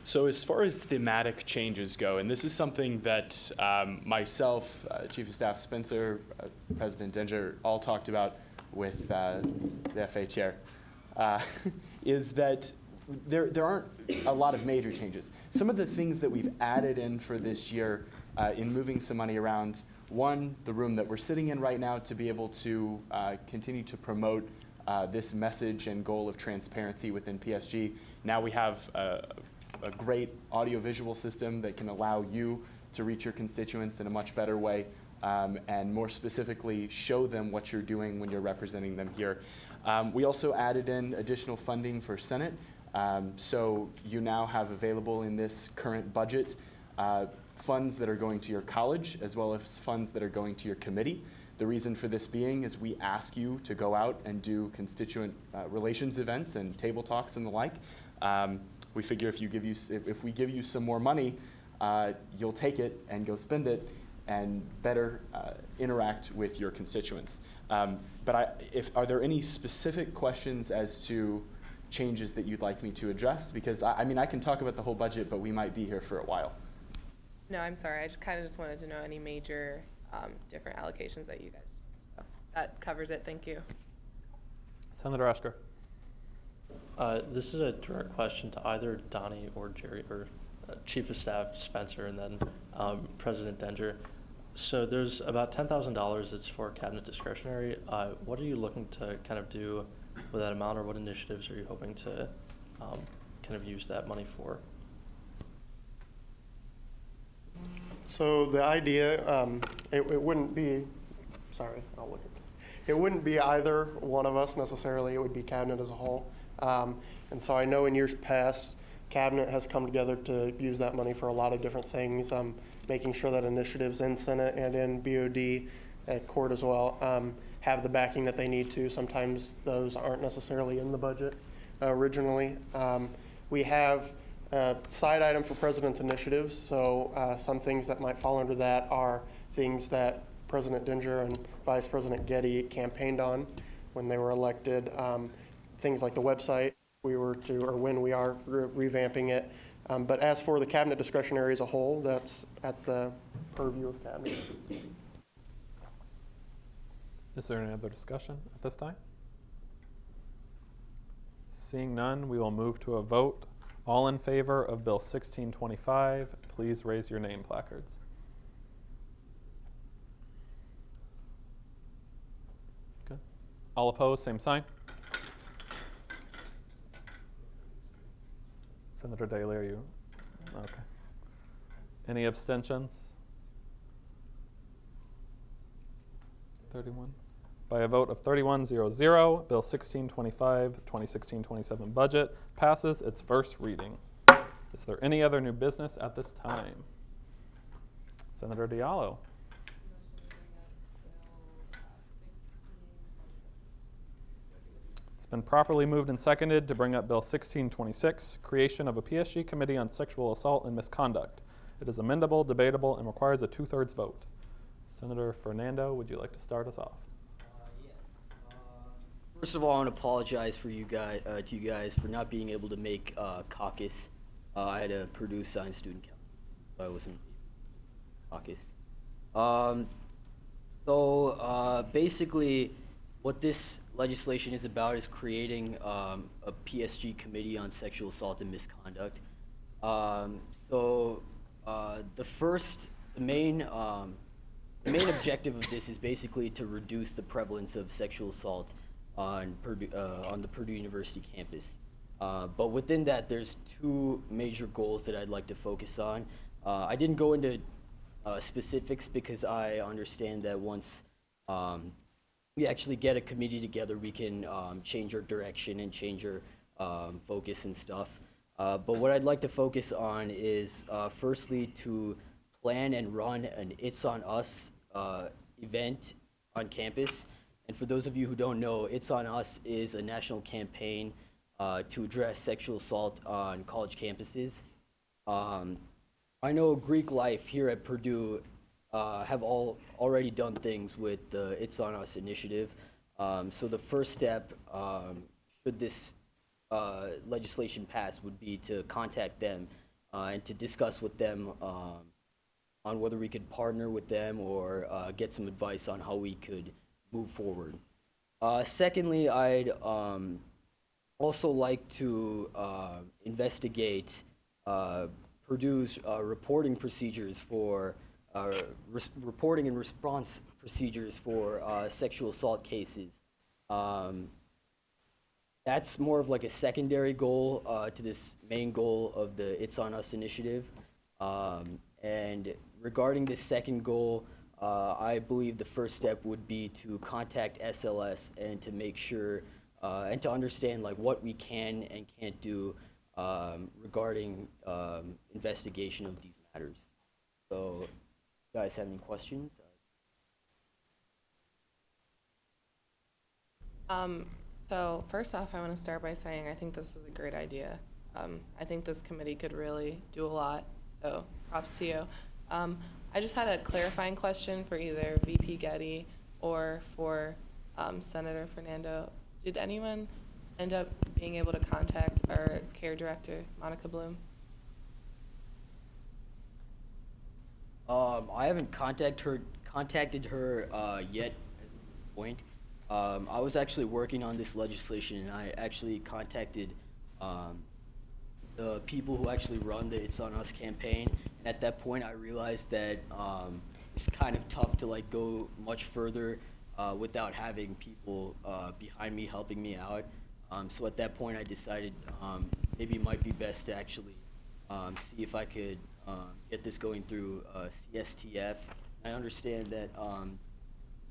So as far as thematic changes go, and this is something that myself, Chief of Staff Spencer, President Dinger all talked about with the FA Chair, is that there aren't a lot of major changes. Some of the things that we've added in for this year in moving some money around, one, the room that we're sitting in right now to be able to continue to promote this message and goal of transparency within PSG. Now we have a great audiovisual system that can allow you to reach your constituents in a much better way and more specifically show them what you're doing when you're representing them here. We also added in additional funding for Senate. So you now have available in this current budget funds that are going to your college as well as funds that are going to your committee. The reason for this being is we ask you to go out and do constituent relations events and table talks and the like. We figure if we give you some more money, you'll take it and go spend it and better interact with your constituents. But are there any specific questions as to changes that you'd like me to address, because I mean, I can talk about the whole budget, but we might be here for a while. No, I'm sorry. I just kind of just wanted to know any major different allocations that you guys. So that covers it. Thank you. Senator Esker. This is a direct question to either Donnie or Jerry, or Chief of Staff Spencer, and then President Denger. So there's about $10,000 that's for cabinet discretionary. What are you looking to kind of do with that amount, or what initiatives are you hoping to kind of use that money for? So the idea, it wouldn't be, sorry, I'll look at it. It wouldn't be either one of us necessarily. It would be cabinet as a whole. And so I know in years past, cabinet has come together to use that money for a lot of different things, making sure that initiatives in Senate and in BOD at court as well have the backing that they need to. Sometimes those aren't necessarily in the budget originally. We have a side item for president's initiatives. So some things that might fall under that are things that President Denger and Vice President Getty campaigned on when they were elected. Things like the website, when we are revamping it. But as for the cabinet discretionary as a whole, that's at the purview of cabinet. Is there any other discussion at this time? Seeing none, we will move to a vote. All in favor of Bill 1625, please raise your name placards. Good. All opposed, same sign. Senator Daly, are you? Okay. Any abstentions? 31. By a vote of 31-0-0, Bill 1625, 2016-27 budget passes its first reading. Is there any other new business at this time? Senator Diallo. It's been properly moved and seconded to bring up Bill 1626, creation of a PSG committee on sexual assault and misconduct. It is amendable, debatable, and requires a 2/3 vote. Senator Fernando, would you like to start us off? Yes. First of all, I want to apologize for you guys for not being able to make caucus. I had a Purdue Science Student Council, so I wasn't caucus. So basically, what this legislation is about is creating a PSG committee on sexual assault and misconduct. The main objective of this is basically to reduce the prevalence of sexual assault on the Purdue University campus. But within that, there's two major goals that I'd like to focus on. I didn't go into specifics because I understand that once we actually get a committee together, we can change our direction and change our focus and stuff. But what I'd like to focus on is firstly to plan and run an It's On Us event on campus. And for those of you who don't know, It's On Us is a national campaign to address sexual assault on college campuses. I know Greek Life here at Purdue have already done things with the It's On Us initiative. So the first step, should this legislation pass, would be to contact them and to discuss with them on whether we could partner with them or get some advice on how we could move forward. Secondly, I'd also like to investigate Purdue's reporting procedures for reporting and response procedures for sexual assault cases. That's more of like a secondary goal to this main goal of the It's On Us initiative. And regarding this second goal, I believe the first step would be to contact SLS and to make sure and to understand like what we can and can't do regarding investigation of these matters. So, you guys have any questions? So first off, I want to start by saying I think this is a great idea. I think this committee could really do a lot, so props to you. I just had a clarifying question for either VP Getty or for Senator Fernando. Did anyone end up being able to contact our care director, Monica Bloom? I haven't contacted her yet at this point. I was actually working on this legislation, and I actually contacted the people who actually run the It's On Us campaign. And at that point, I realized that it's kind of tough to like go much further without having people behind me helping me out. So at that point, I decided maybe it might be best to actually see if I could get this going through CSTF. I understand that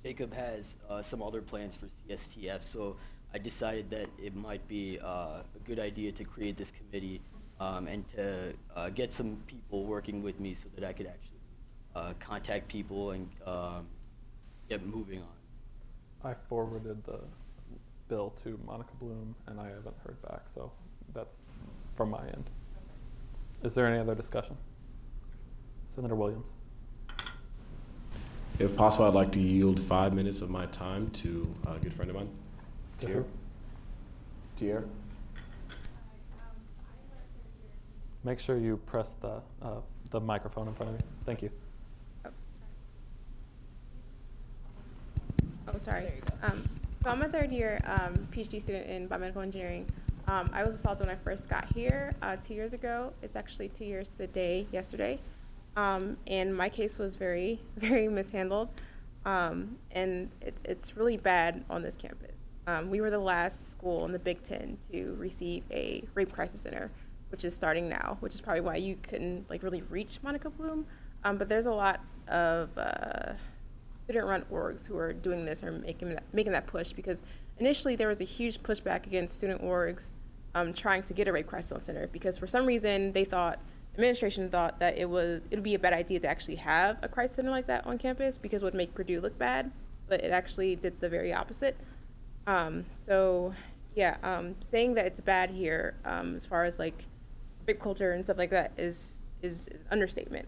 Jacob has some other plans for CSTF, so I decided that it might be a good idea to create this committee and to get some people working with me so that I could actually contact people and get moving on. I forwarded the bill to Monica Bloom, and I haven't heard back, so that's from my end. Is there any other discussion? Senator Williams. If possible, I'd like to yield 5 minutes of my time to a good friend of mine. To who? Tier. Make sure you press the microphone in front of you. Thank you. Oh, sorry. So I'm a third year PhD student in biomedical engineering. I was assaulted when I first got here 2 years ago. It's actually 2 years to the day yesterday. And my case was very, very mishandled. And it's really bad on this campus. We were the last school in the Big Ten to receive a rape crisis center, which is starting now, which is probably why you couldn't like really reach Monica Bloom. But there's a lot of student-run orgs who are doing this or making that push, because initially there was a huge pushback against student orgs trying to get a rape crisis center, because for some reason administration thought that it would be a bad idea to actually have a crisis center like that on campus because it would make Purdue look bad, but it actually did the very opposite. Saying that it's bad here as far as like rape culture and stuff like that is an understatement.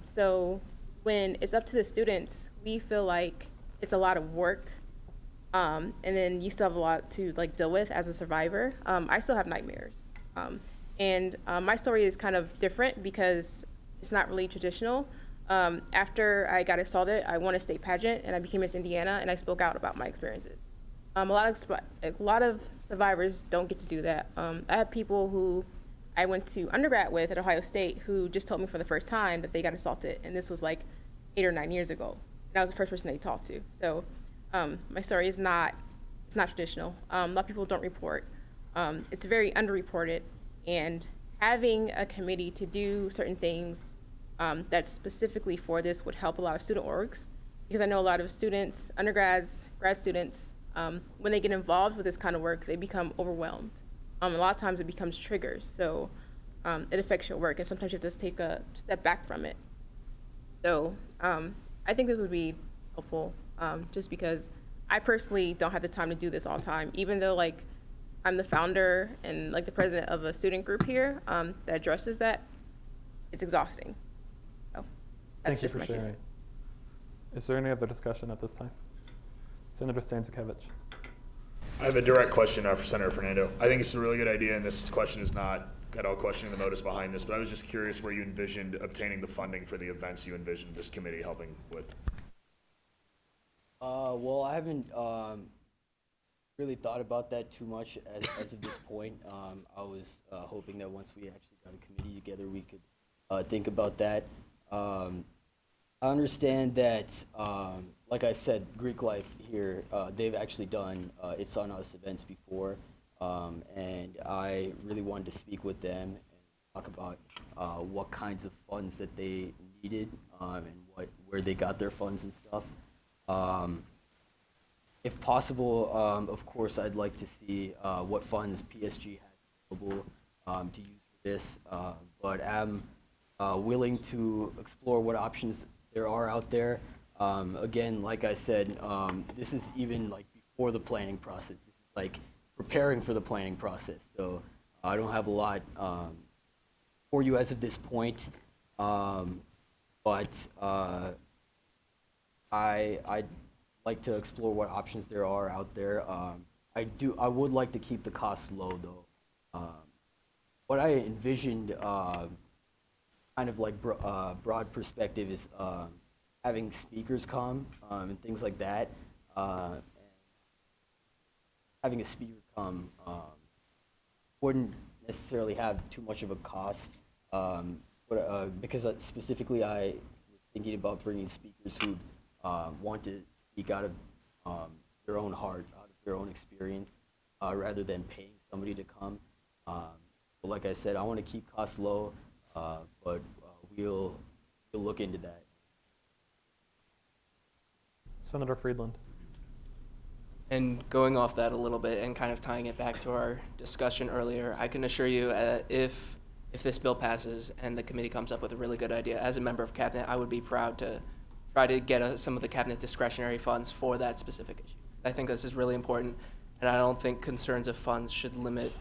So when it's up to the students, we feel like it's a lot of work, and then you still have a lot to like deal with as a survivor. I still have nightmares. And my story is kind of different because it's not really traditional. After I got assaulted, I won a state pageant and I became Miss Indiana, and I spoke out about my experiences. A lot of survivors don't get to do that. I have people who I went to undergrad with at Ohio State who just told me for the first time that they got assaulted, and this was like 8 or 9 years ago. And I was the first person they talked to. So my story is not traditional. A lot of people don't report. It's very underreported. And having a committee to do certain things that's specifically for this would help a lot of student orgs, because I know a lot of students, undergrads, grad students, when they get involved with this kind of work, they become overwhelmed. A lot of times it becomes triggers, so it affects your work, and sometimes you have to take a step back from it. So I think this would be helpful, just because I personally don't have the time to do this all the time, even though like I'm the founder and like the president of a student group here that addresses that. It's exhausting. So that's Thank you just for my 2 sharing. cents. Is there any other discussion at this time? Senator Stanczykiewicz. I have a direct question for Senator Fernando. I think it's a really good idea, and this question is not at all questioning the motives behind this, but I was just curious where you envisioned obtaining the funding for the events you envisioned this committee helping with. Well, I haven't really thought about that too much as of this point. I was hoping that once we actually got a committee together, we could think about that. I understand that, like I said, Greek Life here, they've actually done It's On Us events before, and I really wanted to speak with them and talk about what kinds of funds that they needed and where they got their funds and stuff. If possible, of course, I'd like to see what funds PSG has available to use for this, but I'm willing to explore what options there are out there. Again, like I said, this is even like before the planning process. This is like preparing for the planning process. So I don't have a lot for you as of this point, but I'd like to explore what options there are out there. I would like to keep the costs low though. What I envisioned, kind of like broad perspective, is having speakers come and things like that. And having a speaker come wouldn't necessarily have too much of a cost, because specifically I was thinking about bringing speakers who want to speak out of their own heart, out of their own experience, rather than paying somebody to come. But like I said, I want to keep costs low, but we'll look into that. Senator Friedland. And going off that a little bit and kind of tying it back to our discussion earlier, I can assure you if this bill passes and the committee comes up with a really good idea, as a member of cabinet, I would be proud to try to get some of the cabinet discretionary funds for that specific issue. I think this is really important, and I don't think concerns of funds should limit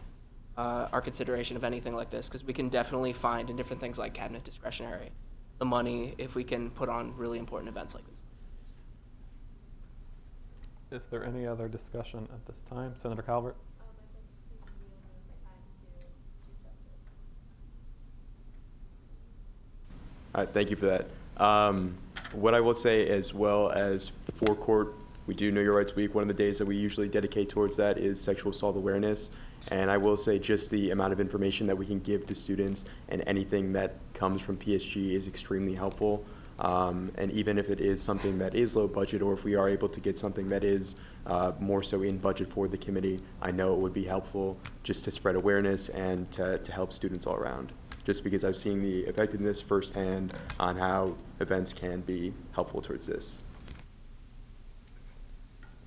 our consideration of anything like this, because we can definitely find in different things like cabinet discretionary the money if we can put on really important events like this. Is there any other discussion at this time? Senator Calvert? All right, thank you for that. What I will say, as well as for court, we do Know Your Rights Week. One of the days that we usually dedicate towards that is sexual assault awareness. And I will say just the amount of information that we can give to students and anything that comes from PSG is extremely helpful. And even if it is something that is low budget, or if we are able to get something that is more so in budget for the committee, I know it would be helpful just to spread awareness and to help students all around. Just because I've seen the effectiveness firsthand on how events can be helpful towards this.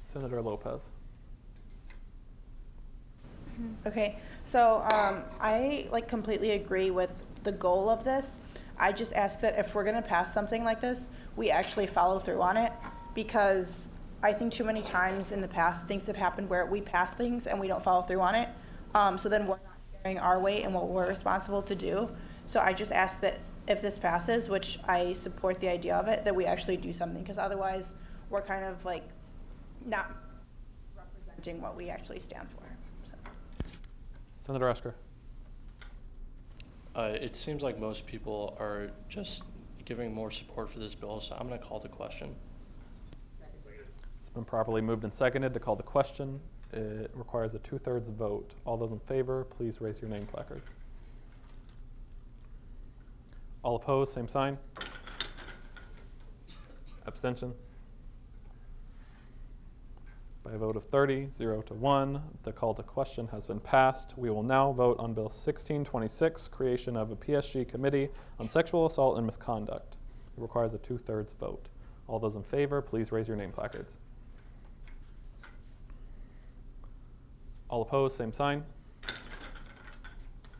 Senator Lopez. Okay, so I completely agree with the goal of this. I just ask that if we're gonna pass something like this, we actually follow through on it, because I think too many times in the past, things have happened where we pass things and we don't follow through on it. So then we're not carrying our weight and what we're responsible to do. So I just ask that if this passes, which I support the idea of it, that we actually do something, because otherwise we're kind of not representing what we actually stand for. Senator Esker. It seems like most people are just giving more support for this bill, so I'm going to call the question. It's been properly moved and seconded to call the question. It requires a 2/3 vote. All those in favor, please raise your name placards. All opposed, same sign. Abstentions? By a vote of 30, 0 to 1, the call to question has been passed. We will now vote on Bill 1626, creation of a PSG committee on sexual assault and misconduct. It requires a 2/3 vote. All those in favor, please raise your name placards. All opposed, same sign.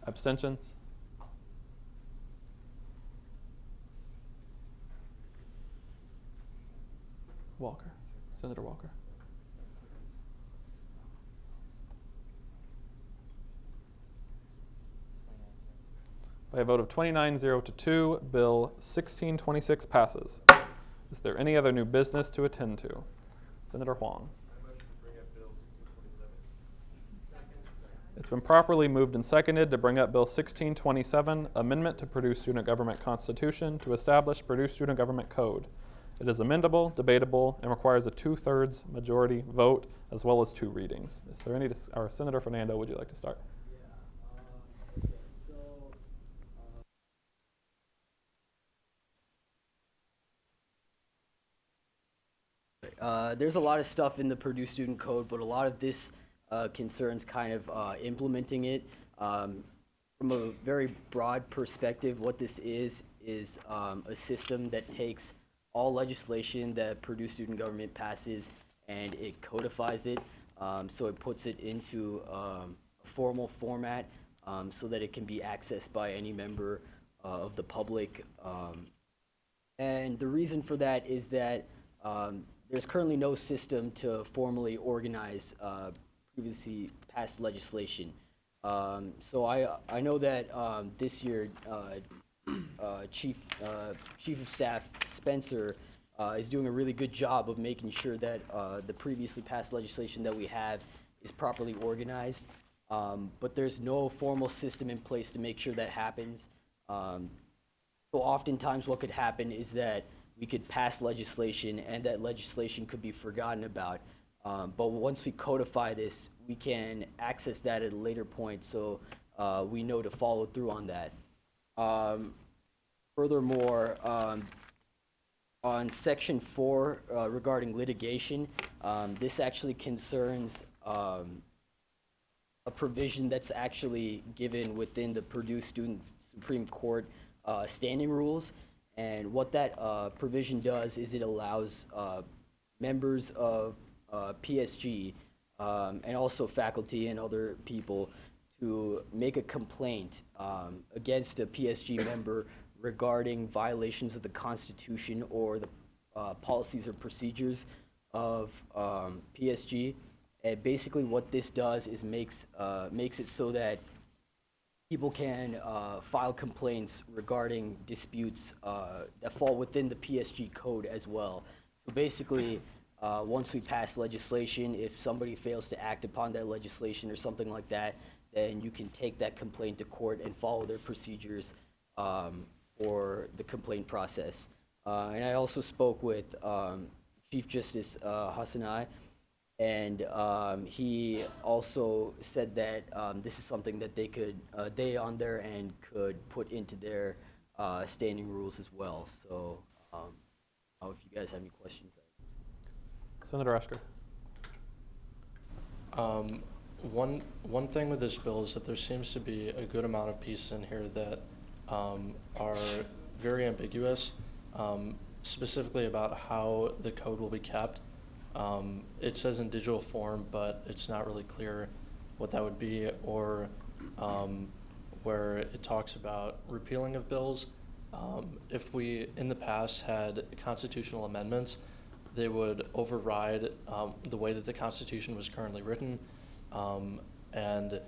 Abstentions? Walker, Senator Walker. By a vote of 29-0 to 2, Bill 1626 passes. Is there any other new business to attend to? Senator Huang. It's been properly moved and seconded to bring up Bill 1627, Amendment to Purdue Student Government Constitution to establish Purdue Student Government Code. It is amendable, debatable, and requires a 2/3 majority vote, as well as 2 readings. Is there any, Senator Fernando, would you like to start? There's a lot of stuff in the Purdue Student Code, but a lot of this concerns kind of implementing it. From a very broad perspective, what this is a system that takes all legislation that Purdue student government passes and it codifies it. So it puts it into a formal format so that it can be accessed by any member of the public. And the reason for that is that there's currently no system to formally organize previously passed legislation. So I know that this year Chief of Staff Spencer is doing a really good job of making sure that the previously passed legislation that we have is properly organized. But there's no formal system in place to make sure that happens. So oftentimes what could happen is that we could pass legislation and that legislation could be forgotten about. But once we codify this, we can access that at a later point, so we know to follow through on that. Furthermore, on section 4 regarding litigation, this actually concerns a provision that's actually given within the Purdue Student Supreme Court standing rules. And what that provision does is it allows members of PSG and also faculty and other people to make a complaint against a PSG member regarding violations of the Constitution or the policies or procedures of PSG. And basically what this does is makes it so that people can file complaints regarding disputes that fall within the PSG code as well. So basically, once we pass legislation, if somebody fails to act upon that legislation or something like that, then you can take that complaint to court and follow their procedures for the complaint process. And I also spoke with Chief Justice Hassanai, and he also said that this is something that they on their end could put into their standing rules as well. So if you guys have any questions. Senator Esker. One thing with this bill is that there seems to be a good amount of pieces in here that are very ambiguous, specifically about how the code will be kept. It says in digital form, but it's not really clear what that would be, or where it talks about repealing of bills. If we, in the past, had constitutional amendments, they would override the way that the Constitution was currently written, and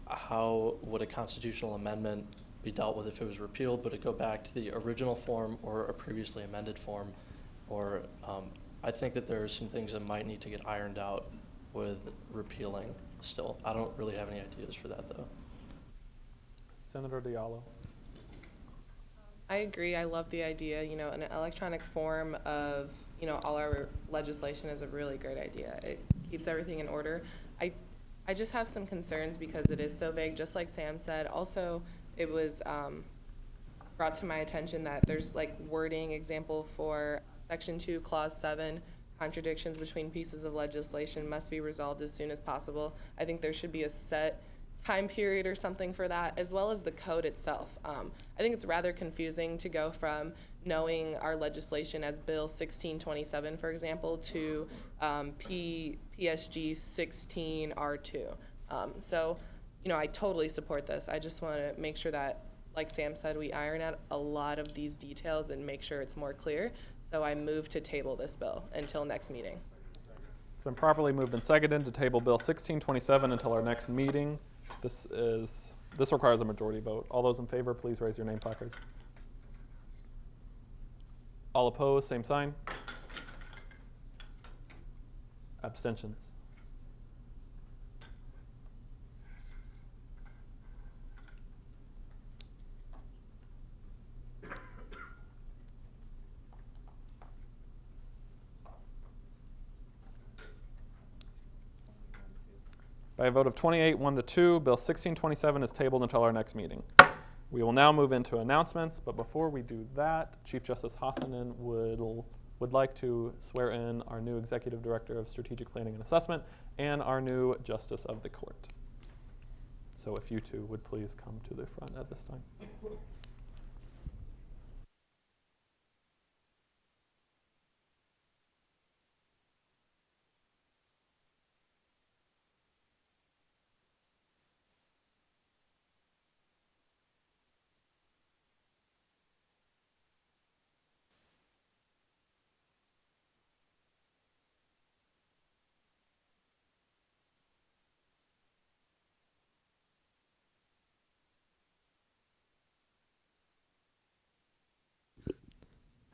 how would a constitutional amendment be dealt with if it was repealed? Would it go back to the original form or a previously amended form? Or I think that there are some things that might need to get ironed out with repealing still. I don't really have any ideas for that, though. Senator Diallo. I agree. I love the idea. You know, an electronic form of, you know, all our legislation is a really great idea. It keeps everything in order. I just have some concerns because it is so vague, just like Sam said. Also, it was brought to my attention that there's like wording example for Section 2, Clause 7, contradictions between pieces of legislation must be resolved as soon as possible. I think there should be a set time period or something for that, as well as the code itself. I think it's rather confusing to go from knowing our legislation as Bill 1627, for example, to PSG 16R2. So, you know, I totally support this. I just want to make sure that, like Sam said, we iron out a lot of these details and make sure it's more clear. So I move to table this bill until next meeting. It's been properly moved and seconded to table Bill 1627 until our next meeting. This requires a majority vote. All those in favor, please raise your name placards. All opposed, same sign. Abstentions. By a vote of 28, 1-2, Bill 1627 is tabled until our next meeting. We will now move into announcements, but before we do that, Chief Justice Hassanen would like to swear in our new Executive Director of Strategic Planning and Assessment and our new Justice of the Court. So if you two would please come to the front at this time.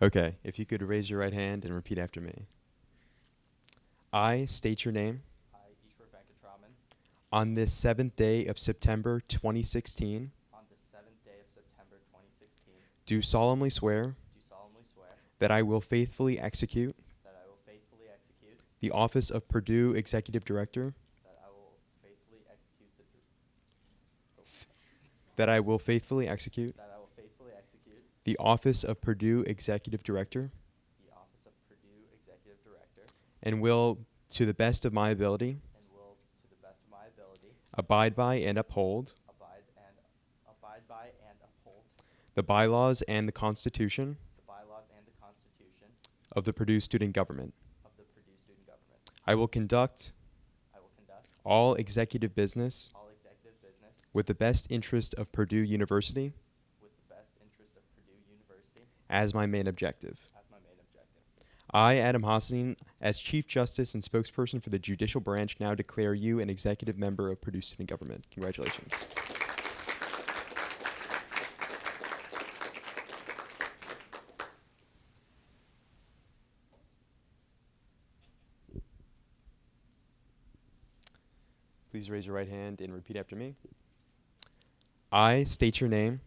Okay, if you could raise your right hand and repeat after me. I state your name. I, Ishwar Venkataraman, on this 7th day of September 2016, on the 7th day of September 2016, do solemnly swear do solemnly swear that I will faithfully execute that I will faithfully execute the office of Purdue Executive Director, that I will faithfully execute that I will faithfully execute that I will faithfully execute the office of Purdue Executive Director, the office of Purdue Executive Director, and will, to the best of my ability, and will, to the best of my ability, abide by and uphold abide by and uphold the bylaws and the Constitution the bylaws and the Constitution of the Purdue Student Government. of the Purdue Student Government. I will conduct I will conduct all executive business all executive business with the best interest of Purdue University with the best interest of Purdue University as my main objective. as my main objective. I, Adam Hassanin, as Chief Justice and spokesperson for the Judicial Branch, now declare you an executive member of Purdue Student Government. Congratulations. Please raise your right hand and repeat after me. I state your name.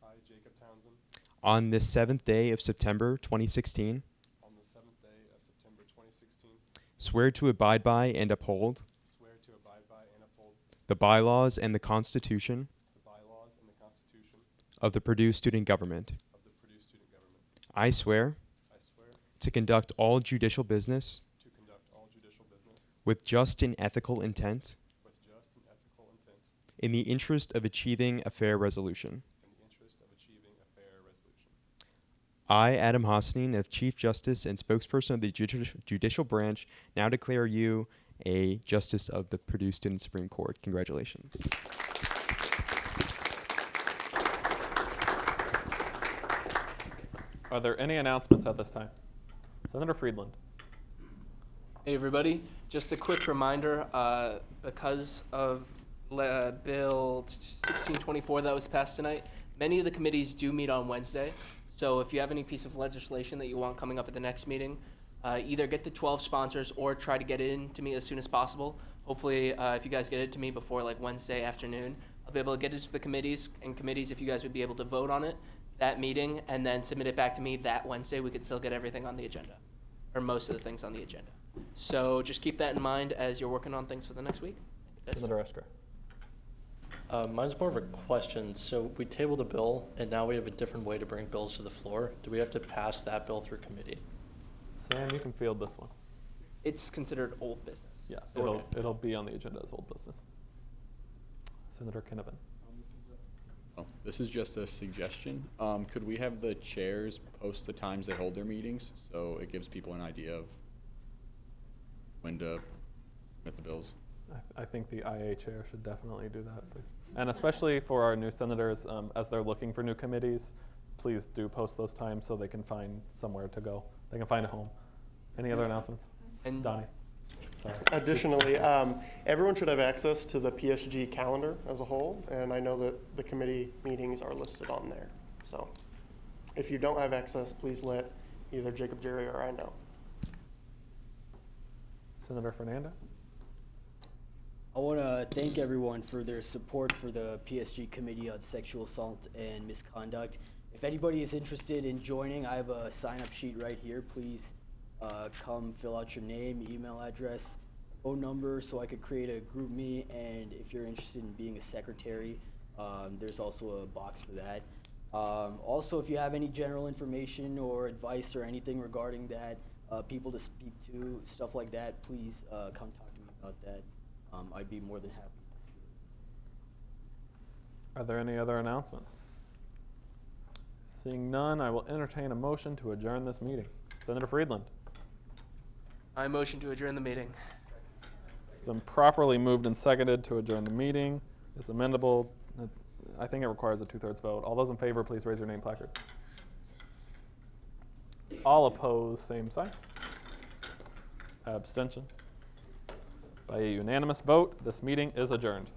I, Jacob Townsend, On this 7th day of September 2016, on the 7th day of September 2016, swear to abide by and uphold swear to abide by and uphold the bylaws and the Constitution the bylaws and the Constitution of the Purdue Student Government. of the Purdue Student Government. I swear I swear to conduct all judicial business to conduct all judicial business with just and ethical intent with just and ethical intent in the interest of achieving a fair resolution. in the interest of achieving a fair resolution. I, Adam Hassanin, as Chief Justice and spokesperson of the Judicial Branch, now declare you a Justice of the Purdue Student Supreme Court. Congratulations. Are there any announcements at this time? Senator Friedland. Hey everybody, just a quick reminder, because of Bill 1624 that was passed tonight, many of the committees do meet on Wednesday. So if you have any piece of legislation that you want coming up at the next meeting, either get the 12 sponsors or try to get it in to me as soon as possible. Hopefully, if you guys get it to me before like Wednesday afternoon, I'll be able to get it to the committees, and committees, if you guys would be able to vote on it that meeting and then submit it back to me that Wednesday, we could still get everything on the agenda, or most of the things on the agenda. So just keep that in mind as you're working on things for the next week. Senator Esker. Mine's more of a question. So we tabled a bill, and now we have a different way to bring bills to the floor. Do we have to pass that bill through committee? Sam, you can field this one. It's considered old business. Yeah, So we're it'll be on the agenda as old business. Senator Kinnaman. Oh, this is just a suggestion. Could we have the chairs post the times they hold their meetings so it gives people an idea of when to submit the bills? I think the IA chair should definitely do that. And especially for our new senators, as they're looking for new committees, please do post those times so they can find somewhere to go. They can find a home. Any other announcements? And Donnie. Sorry. Additionally, everyone should have access to the PSG calendar as a whole, and I know that the committee meetings are listed on there. So if you don't have access, please let either Jacob, Jerry, or I know. Senator Fernanda. I want to thank everyone for their support for the PSG Committee on Sexual Assault and Misconduct. If anybody is interested in joining, I have a sign-up sheet right here. Please come fill out your name, email address, phone number, so I could create a group me. And if you're interested in being a secretary, there's also a box for that. Also, if you have any general information or advice or anything regarding that, people to speak to, stuff like that, please come talk to me about that. I'd be more than happy. Are there any other announcements? Seeing none, I will entertain a motion to adjourn this meeting. Senator Friedland. I motion to adjourn the meeting. It's been properly moved and seconded to adjourn the meeting. It's amendable. I think it requires a 2/3 vote. All those in favor, please raise your name placards. All opposed, same sign. Abstentions. By a unanimous vote, this meeting is adjourned.